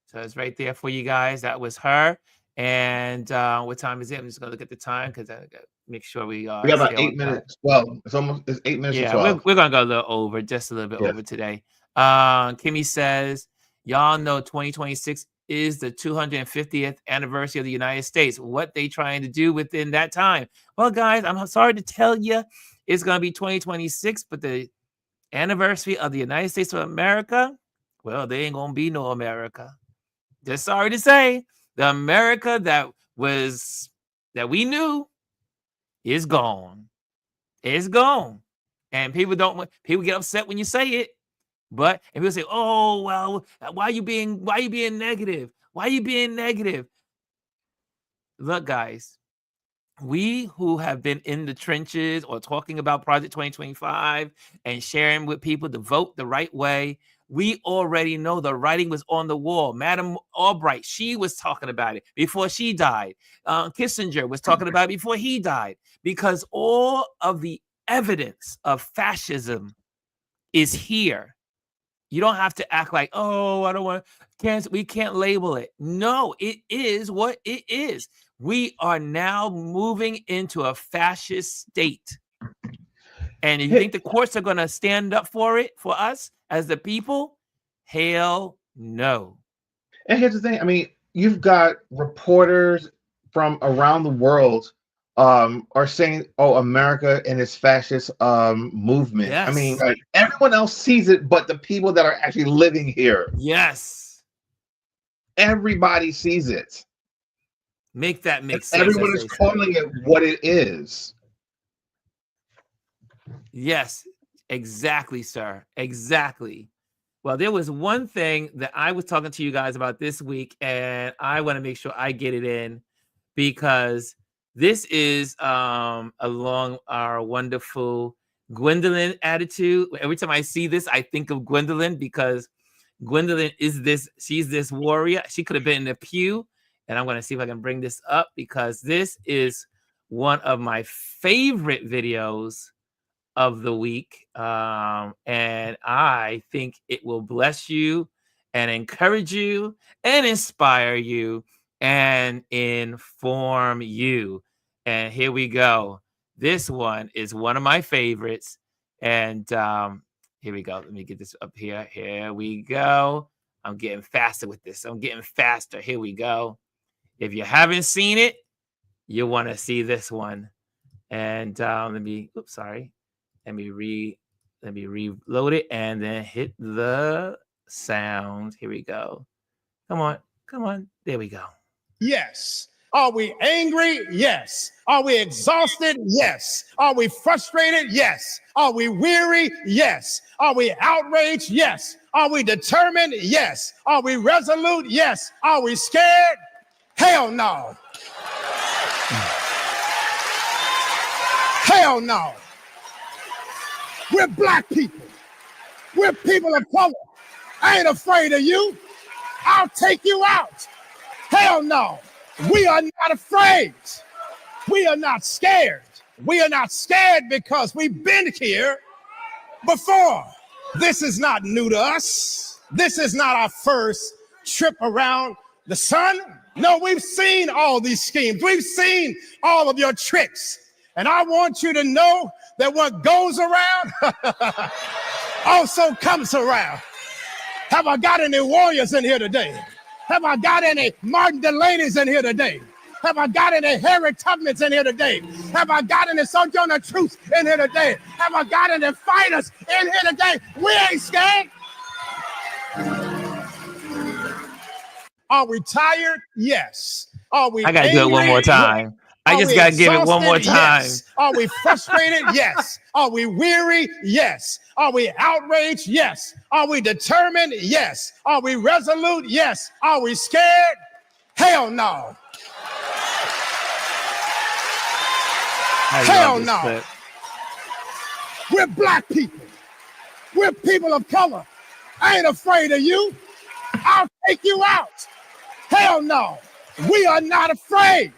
So it's right there for you guys. That was her. And what time is it? I'm just gonna look at the time because I gotta make sure we got about 8 minutes. Well, it's 8 minutes. Yeah, we're gonna go a little over, just a little bit over today. Kimmy says, Y'all know 2026 is the 250th anniversary of the United States. What they trying to do within that time? Well, guys, I'm sorry to tell you, it's going to be 2026, but the anniversary of the United States of America, well, they ain't going to be no America. Just sorry to say, the America that we knew is gone. It's gone. And people get upset when you say it. But and people say, "Oh, well, why are you being negative? Why are you being negative?" Look, guys, we who have been in the trenches or talking about Project 2025 and sharing with people to vote the right way, we already know the writing was on the wall. Madam Albright, she was talking about it before she died. Kissinger was talking about it before he died, because all of the evidence of fascism is here. You don't have to act like, oh, I don't want to, we can't label it. No, it is what it is. We are now moving into a fascist state. And you think the courts are going to stand up for it, for us as the people? Hell no. And here's the thing. I mean, you've got reporters from around the world are saying, "Oh, America and its fascist movement." Yes. I mean, everyone else sees it, but the people that are actually living here. Yes. Everybody sees it. Make that make sense. Everyone is calling it what it is. Yes, exactly, sir. Exactly. Well, there was one thing that I was talking to you guys about this week, and I want to make sure I get it in, because this is along our wonderful Gwendolyn attitude. Every time I see this, I think of Gwendolyn, because Gwendolyn she's this warrior. She could have been in the pew, and I'm going to see if I can bring this up, because this is one of my favorite videos of the week. And I think it will bless you and encourage you and inspire you and inform you. And here we go. This one is one of my favorites. And here we go. Let me get this up here. Here we go. I'm getting faster with this. I'm getting faster. Here we go. If you haven't seen it, you want to see this one. And let me reload it and then hit the sound. Here we go. Come on. There we go. Yes. Are we angry? Yes. Are we exhausted? Yes. Are we frustrated? Yes. Are we weary? Yes. Are we outraged? Yes. Are we determined? Yes. Are we resolute? Yes. Are we scared? Hell no. Hell no. We're black people. We're people of color. I ain't afraid of you. I'll take you out. Hell no. We are not afraid. We are not scared. We are not scared because we've been here before. This is not new to us. This is not our first trip around the sun. No, we've seen all these schemes. We've seen all of your tricks. And I want you to know that what goes around also comes around. Have I got any warriors in here today? Have I got any Martin Delaney's in here today? Have I got any Harry Tubmans in here today? Have I got any Sojourner Truths in here today? Have I got any fighters in here today? We ain't scared. Are we tired? Yes. Are we I gotta do it one more time. I just gotta give it one more time. Yes. Are we frustrated? Yes. Are we weary? Yes. Are we outraged? Yes. Are we determined? Yes. Are we resolute? Yes. Are we scared? Hell no. Hell no. Clip. We're black people. We're people of color. I ain't afraid of you. I'll take you out. Hell no. We are not afraid.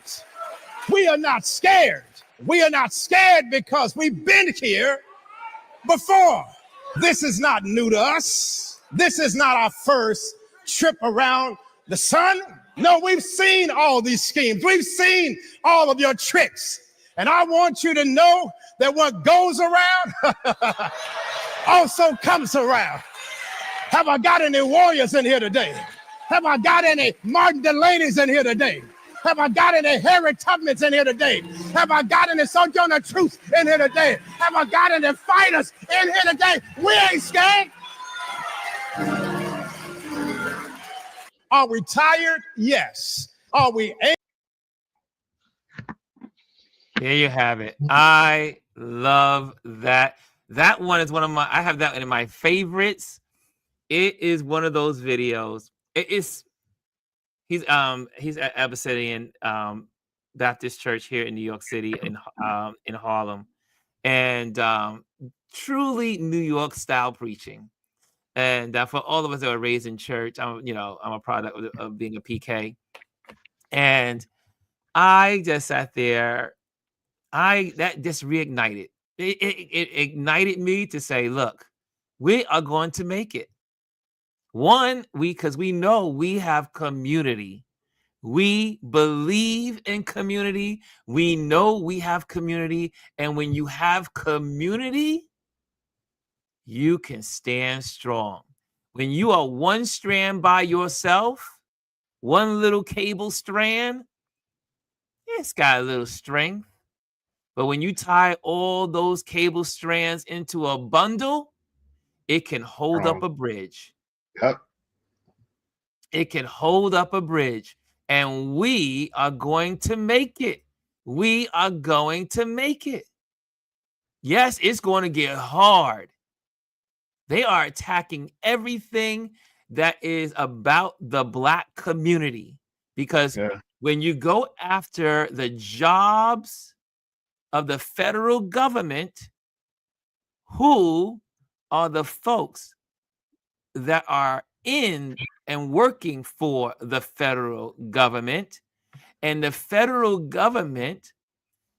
We are not scared. We are not scared because we've been here before. This is not new to us. This is not our first trip around the sun. No, we've seen all these schemes. We've seen all of your tricks. And I want you to know that what goes around also comes around. Have I got any warriors in here today? Have I got any Martin Delaney's in here today? Have I got any Harry Tubmans in here today? Have I got any Sojourner Truth in here today? Have I got any fighters in here today? We ain't scared. Are we tired? Yes. Are we angry? There you have it. I love that. That one is one of my, I have that in my favorites. It is one of those videos. It is, he's at Abyssinian Baptist Church here in New York City in Harlem. And truly New York style preaching. And for all of us that were raised in church, I'm a product of being a PK. And I just sat there. That just reignited. It ignited me to say, look, we are going to make it. One, because we know we have community. We believe in community. We know we have community. And when you have community, you can stand strong. When you are one strand by yourself, one little cable strand, it's got a little strength. But when you tie all those cable strands into a bundle, it can hold up a bridge. Yep. It can hold up a bridge. And we are going to make it. We are going to make it. Yes, it's going to get hard. They are attacking everything that is about the Black community. Because when you go after the jobs of the federal government, who are the folks that are in and working for the federal government? And the federal government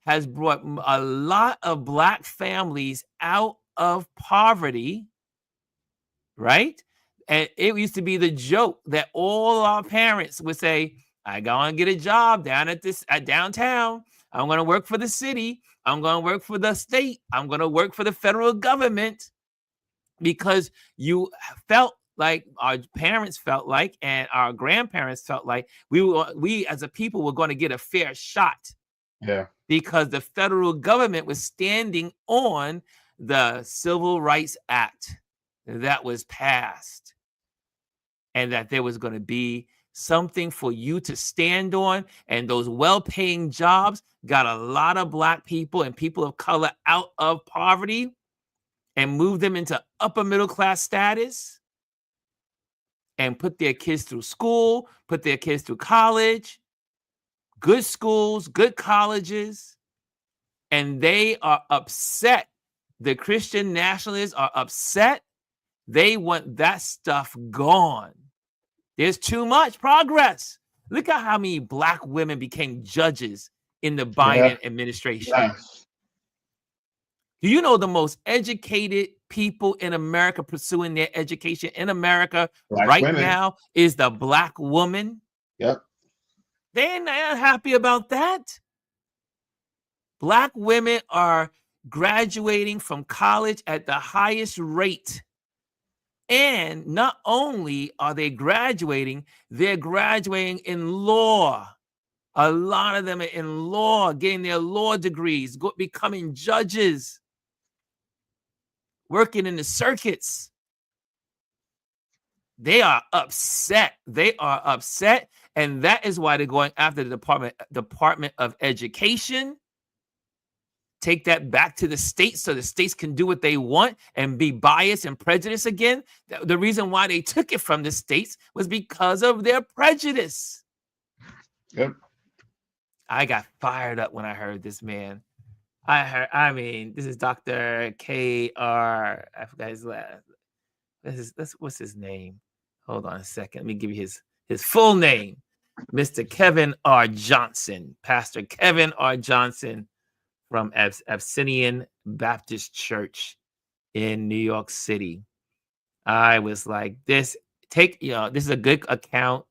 has brought a lot of Black families out of poverty, right? And it used to be the joke that all our parents would say, I go and get a job down at downtown. I'm going to work for the city. I'm going to work for the state. I'm going to work for the federal government, because you felt like, our parents felt like, and our grandparents felt like we as a people were going to get a fair shot. Yeah. Because the federal government was standing on the Civil Rights Act that was passed, and that there was going to be something for you to stand on. And those well-paying jobs got a lot of Black people and people of color out of poverty and moved them into upper middle class status, and put their kids through school, put their kids through college, good schools, good colleges. And they are upset. The Christian nationalists are upset. They want that stuff gone. There's too much progress. Look at how many Black women became judges in the Biden administration. Yes. Do you know the most educated people in America pursuing their education in America Black women. now is the Black woman? Yep. They're not happy about that. Black women are graduating from college at the highest rate. And not only are they graduating, they're graduating in law. A lot of them are in law, getting their law degrees, becoming judges, working in the circuits. They are upset. They are upset. And that is why they're going after the Department of Education. Take that back to the states so the states can do what they want and be biased and prejudiced again. The reason why they took it from the states was because of their prejudice. Yep. I got fired up when I heard this, man. This is Dr. K.R. I forgot his last. What's his name? Hold on a second. Let me give you his full name. Mr. Kevin R. Johnson. Pastor Kevin R. Johnson from Abyssinian Baptist Church in New York City. I was like, this is a good account.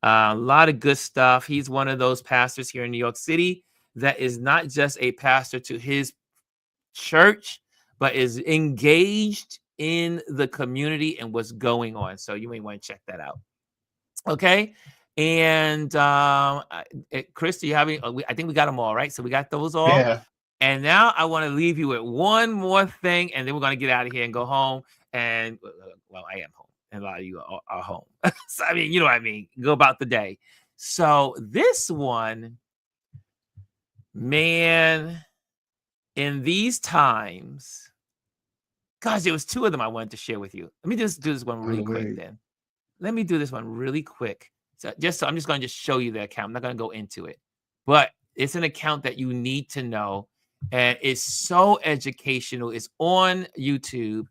A lot of good stuff. He's one of those pastors here in New York City that is not just a pastor to his church, but is engaged in the community and what's going on. So you may want to check that out. Okay. And Kris, do you have any? I think we got them all, right? So we got those all. Yeah. And now I want to leave you with one more thing, and then we're going to get out of here and go home. And well, I am home, and a lot of you are home. So, I mean, you know what I mean? Go about the day. So this one, man, in these times, gosh, there was two of them I wanted to share with you. Let me just do this one really quick then. Let me do this one really quick. So I'm just going to show you the account. I'm not going to go into it, but it's an account that you need to know. And it's so educational. It's on YouTube.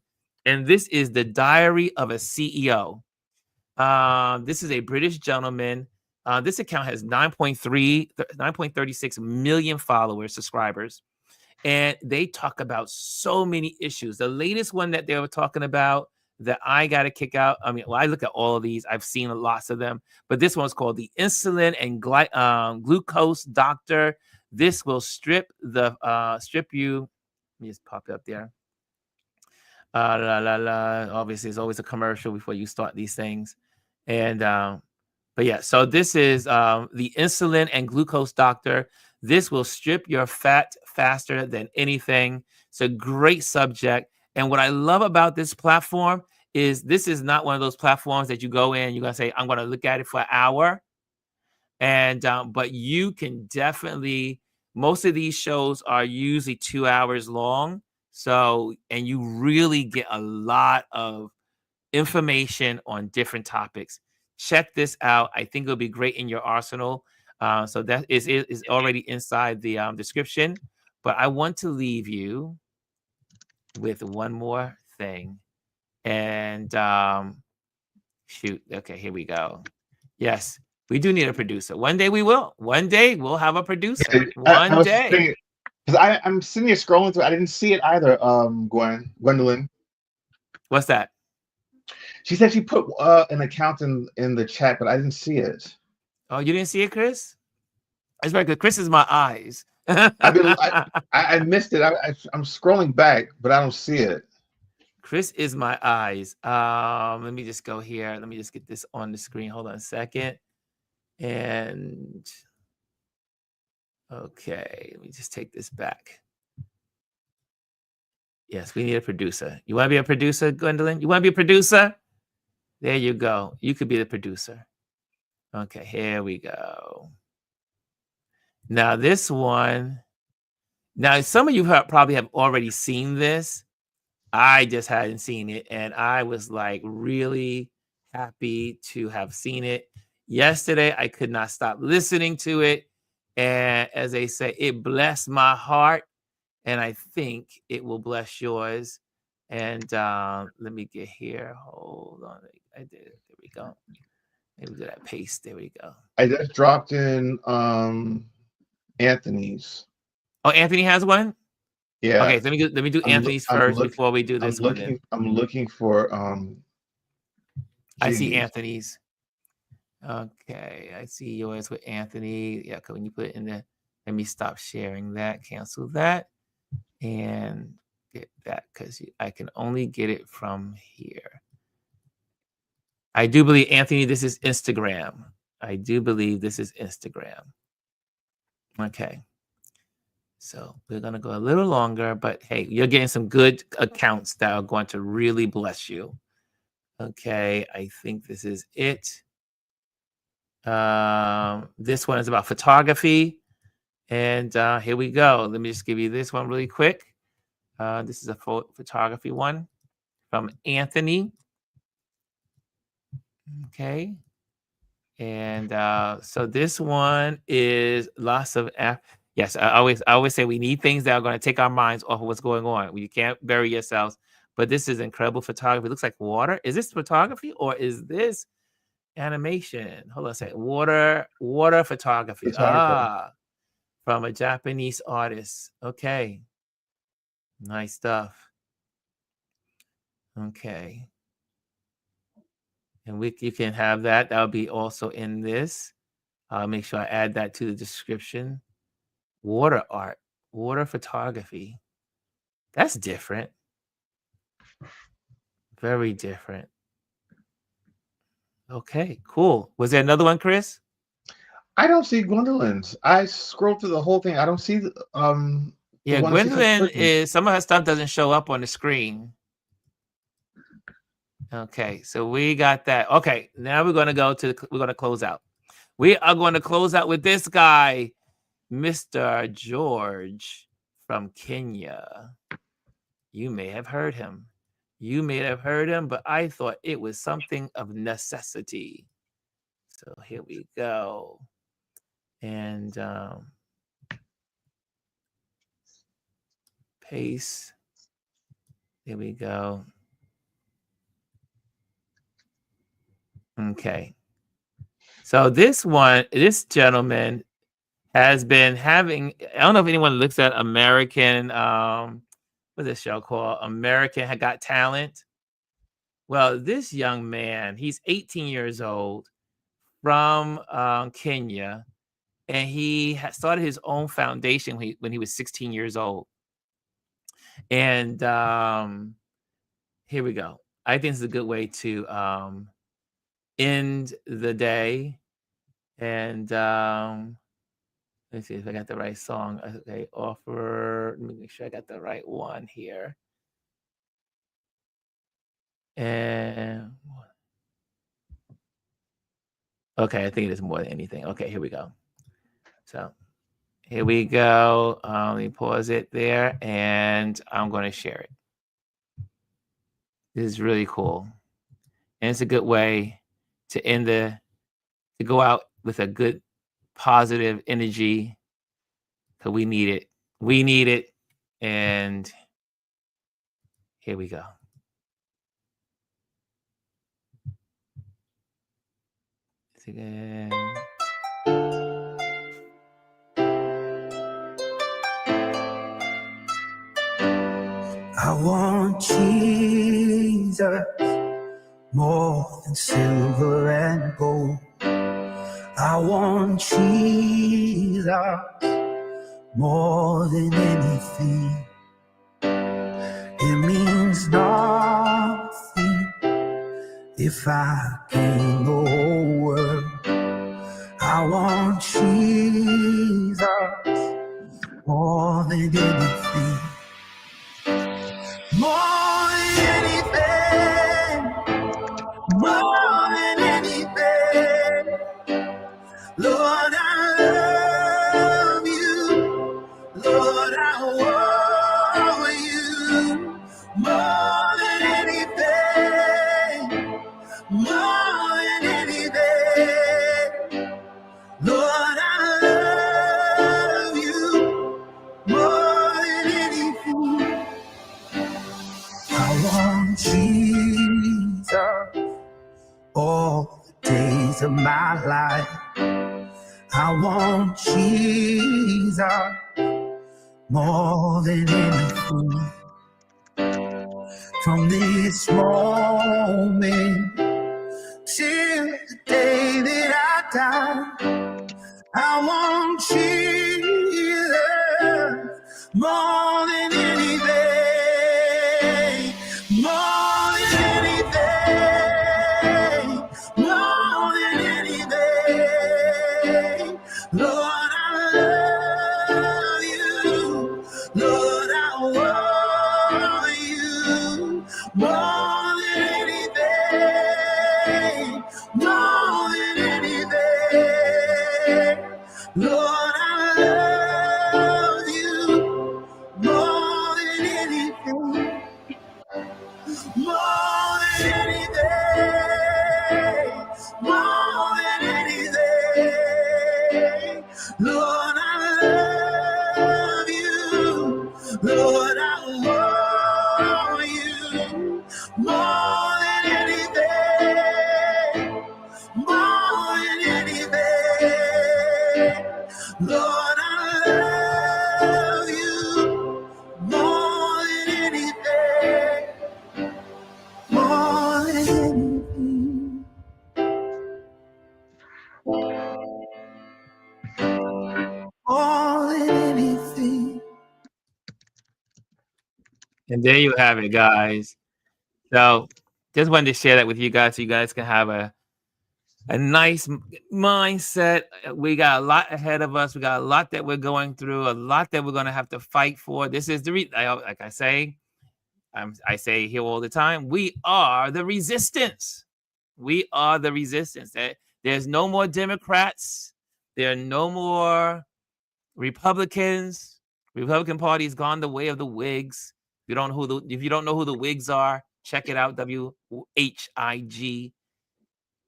And this is the Diary of a CEO. This is a British gentleman. This account has 9.36 million followers, subscribers. And they talk about so many issues. The latest one that they were talking about that I got to kick out. I mean, well, I look at all of these. I've seen lots of them. But this one's called the Insulin and Glucose Doctor. This will strip you. Let me just pop it up there. Obviously, there's always a commercial before you start these things. And but yeah, so this is the Insulin and Glucose Doctor. This will strip your fat faster than anything. It's a great subject. And what I love about this platform is this is not one of those platforms that you go in, you're going to say, I'm going to look at it for an hour. And but you can definitely, most of these shows are usually 2 hours long. So, and you really get a lot of information on different topics. Check this out. I think it'll be great in your arsenal. So that is already inside the description. But I want to leave you with one more thing. And shoot. Okay, here we go. Yes. We do need a producer. One day we will. One day we'll have a producer. One day. Because I'm sitting here scrolling through. I didn't see it either. Gwendolyn. What's that? She said she put an account in the chat, but I didn't see it. Oh, you didn't see it, Kris? That's right. Because Kris is my eyes. I missed it. I'm scrolling back, but I don't see it. Kris is my eyes. Let me just go here. Let me just get this on the screen. Hold on a second. And okay, let me just take this back. Yes, we need a producer. You want to be a producer, Gwendolyn? You want to be a producer? There you go. You could be the producer. Okay, here we go. Now this one. Now some of you probably have already seen this. I just hadn't seen it, and I was like really happy to have seen it. Yesterday, I could not stop listening to it. And as they say, it blessed my heart. And I think it will bless yours. And let me get here. Hold on. I did it. There we go. Maybe do that paste. There we go. I just dropped in Anthony's. Oh, Anthony has one? Yeah. Okay, let me do Anthony's first before we do this one. I'm looking for I see Anthony's. Okay, I see yours with Anthony. Yeah, when you put it in there, let me stop sharing that, cancel that, and get that because I can only get it from here. I do believe, Anthony, this is Instagram. I do believe this is Instagram. Okay. So we're going to go a little longer, but hey, you're getting some good accounts that are going to really bless you. Okay, I think this is it. This one is about photography. And here we go. Let me just give you this one really quick. This is a photography one from Anthony. Okay. And so this one is lots of yes, I always say we need things that are going to take our minds off of what's going on. You can't bury yourselves. But this is incredible photography. It looks like water. Is this photography or is this animation? Hold on a second. Water photography. From a Japanese artist. Okay. Nice stuff. Okay. And you can have that. That'll be also in this. I'll make sure I add that to the description. Water art, water photography. That's different. Very different. Okay, cool. Was there another one, Kris? I don't see Gwendolyn's. I scrolled through the whole thing. I don't see the Yeah, one that she Gwendolyn touched. is some of her stuff doesn't show up on the screen. Okay, so we got that. Okay, now we're gonna close out. We are going to close out with this guy, Mr. Johge from Kenya. You may have heard him. But I thought it was something of necessity. So here we go. And paste. Here we go. Okay. So this gentleman has been having, I don't know if anyone looks at American, what's this show called? American Got Talent. Well, this young man, he's 18 years old from Kenya, and he started his own foundation when he was 16 years old. And here we go. I think it's a good way to end the day. And let's see if I got the right song. Okay, offer. Let me make sure I got the right one here. And okay, I think it is more than anything. Okay, here we go. So here we go. Let me pause it there, and I'm going to share it. This is really cool, and it's a good way to to go out with a good positive energy, because we need it. We need it. And here we go. Again. I want Jesus more than silver and gold. I want Jesus more than anything. It means nothing if I gain the whole world. I want Jesus more than anything. More than anything. More than anything. Lord, I love you. Lord, I want you. More than anything. More than anything. Lord, I love you. More than anything. I want Jesus all the days of my life. I want Jesus more than anything. From this moment till the day that I die, I want Jesus more than anything. More than anything. More than anything. Lord, I love you. Lord, I want you. More than anything. More than anything. Lord, I love you. More than anything. More than anything. More than anything. Lord, I love you. Lord, I want you. More than anything. More than anything. Lord, I love you. More than anything. More than anything. More than anything. And there you have it, guys. So just wanted to share that with you guys so you guys can have a nice mindset. We got a lot ahead of us. We got a lot that we're going through, a lot that we're going to have to fight for. This is the like I say, I say here all the time, we are the resistance. We are the resistance. There's no more Democrats. There are no more Republicans. Republican Party's gone the way of the Whigs. If you don't know who the Whigs are, check it out. WHIG.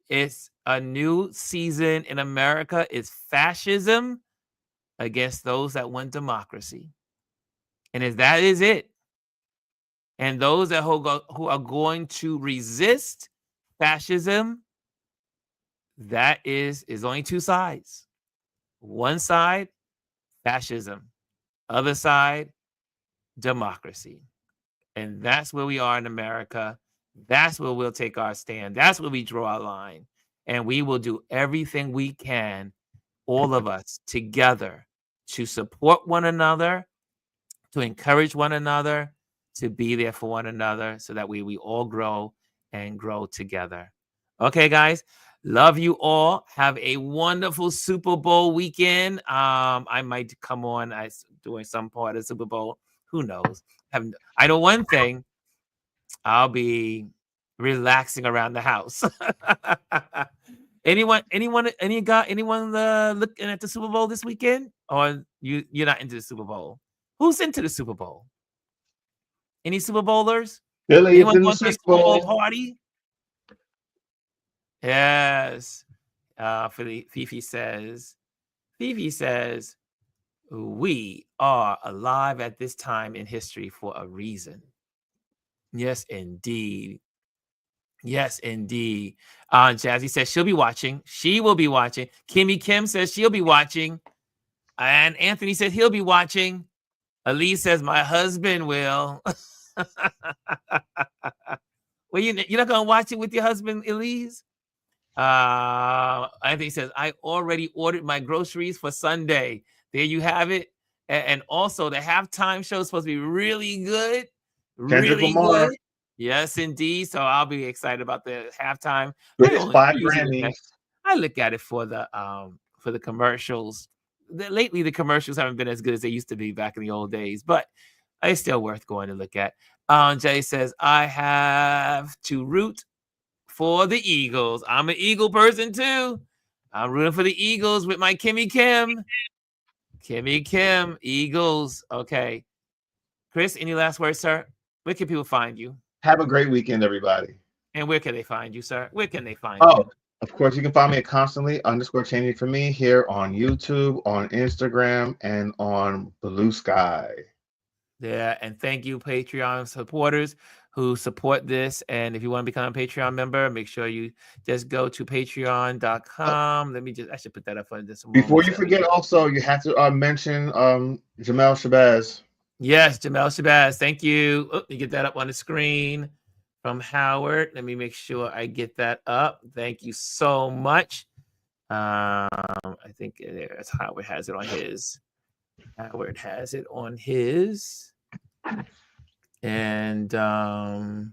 It's a new season in America. It's fascism against those that want democracy. And that is it. And those that who are going to resist fascism, that is only two sides. One side, fascism. Other side, democracy. And that's where we are in America. That's where we'll take our stand. That's where we draw our line. And we will do everything we can, all of us together, to support one another, to encourage one another, to be there for one another, so that we all grow and grow together. Okay, guys. Love you all. Have a wonderful Super Bowl weekend. I might come on doing some part of Super Bowl. Who knows? I know one thing. I'll be relaxing around the house. Anyone looking at the Super Bowl this weekend? Or you're not into the Super Bowl? Who's into the Super Bowl? Any Super Bowlers? Billy is Anyone in the going to a Super Super Bowl Bowl. party? Yes. Fifi says, we are alive at this time in history for a reason. Yes, indeed. Yes, indeed. Jazzy says she'll be watching. She will be watching. Kimmy Kim says she'll be watching. And Anthony said he'll be watching. Elise says my husband will. Well, you're not going to watch it with your husband, Elise? Anthony says, I already ordered my groceries for Sunday. There you have it. And also, the halftime show is supposed to be really good. Kendrick Really Lamar. good. Yes, indeed. So I'll be excited about the halftime. With his 5 Grammys. I look at it for the commercials. Lately, the commercials haven't been as good as they used to be back in the old days, but it's still worth going to look at. Jay says, I have to root for the Eagles. I'm an Eagle person too. I'm rooting for the Eagles with my Kimmy Kim. Kimmy Kim, Eagles. Okay. Kris, any last words, sir? Where can people find you? Have a great weekend, everybody. And where can they find you, sir? Where can they find you? Of course, you can find me at constantly_changing for me here on YouTube, on Instagram, and on Blue Sky. Yeah, and thank you, Patreon supporters who support this. And if you want to become a Patreon member, make sure you just go to patreon.com. I should put that up for just a moment. Before you forget, also, you have to mention Jamel Shabazz. Yes, Jamel Shabazz. Thank you. You get that up on the screen from Howard. Let me make sure I get that up. Thank you so much. I think there's Howard has it on his. Howard has it on his. And where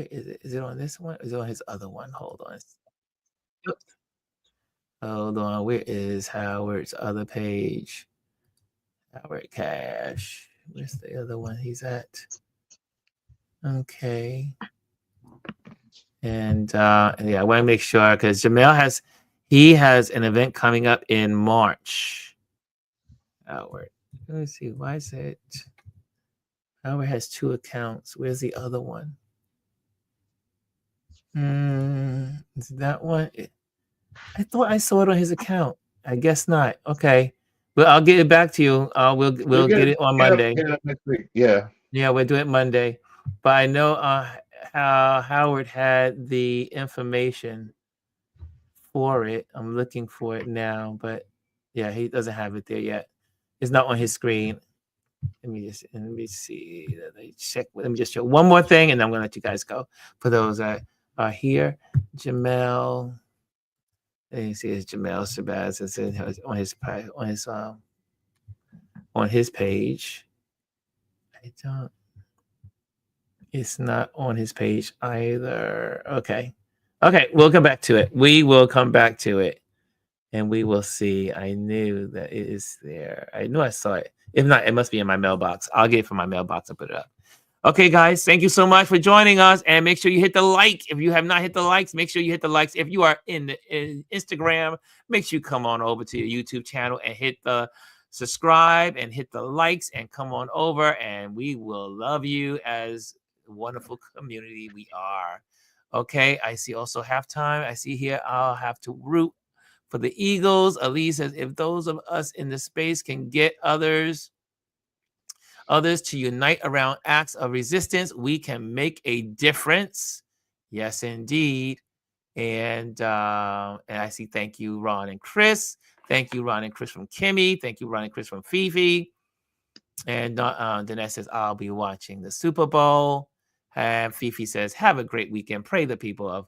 is it? Is it on this one? Is it on his other one? Hold on. Hold on. Where is Howard's other page? Howard Cash. Where's the other one he's at? Okay. And yeah, I want to make sure because Jamel has an event coming up in March. Howard. Let me see. Why is it? Howard has 2 accounts. Where's the other one? Is that one? I thought I saw it on his account. I guess not. Okay. Well, I'll get it back to you. We'll get it on Monday. Get it up next week. Yeah. Yeah, we'll do it Monday. But I know how Howard had the information for it. I'm looking for it now, but yeah, he doesn't have it there yet. It's not on his screen. Let me see. Let me check. Let me just show one more thing, and then I'm gonna let you guys go. For those that are here, Jamel. Let me see. It's Jamel Shabazz. It's on his page. I don't. It's not on his page either. Okay. Okay, we'll come back to it. We will come back to it. And we will see. I knew that it is there. I knew I saw it. If not, it must be in my mailbox. I'll get it from my mailbox and put it up. Okay, guys, thank you so much for joining us. And make sure you hit the like. If you have not hit the likes, make sure you hit the likes. If you are in Instagram, make sure you come on over to your YouTube channel and hit the subscribe and hit the likes and come on over. And we will love you as the wonderful community we are. Okay, I see also halftime. I see here I'll have to root for the Eagles. Elise says, if those of us in the space can get others to unite around acts of resistance, we can make a difference. Yes, indeed. And I see, thank you, Ron and Chris. Thank you, Ron and Chris from Kimmy. Thank you, Ron and Chris from Fifi. And Danette says, I'll be watching the Super Bowl. And Fifi says, have a great weekend. Pray the people of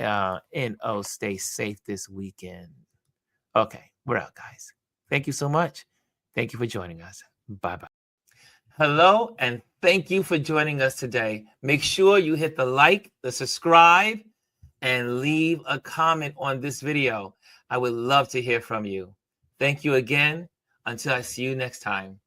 NO stay safe this weekend. Okay, we're out, guys. Thank you so much. Thank you for joining us. Bye-bye. Hello, and thank you for joining us today. Make sure you hit the like, the subscribe, and leave a comment on this video. I would love to hear from you. Thank you again. Until I see you next time.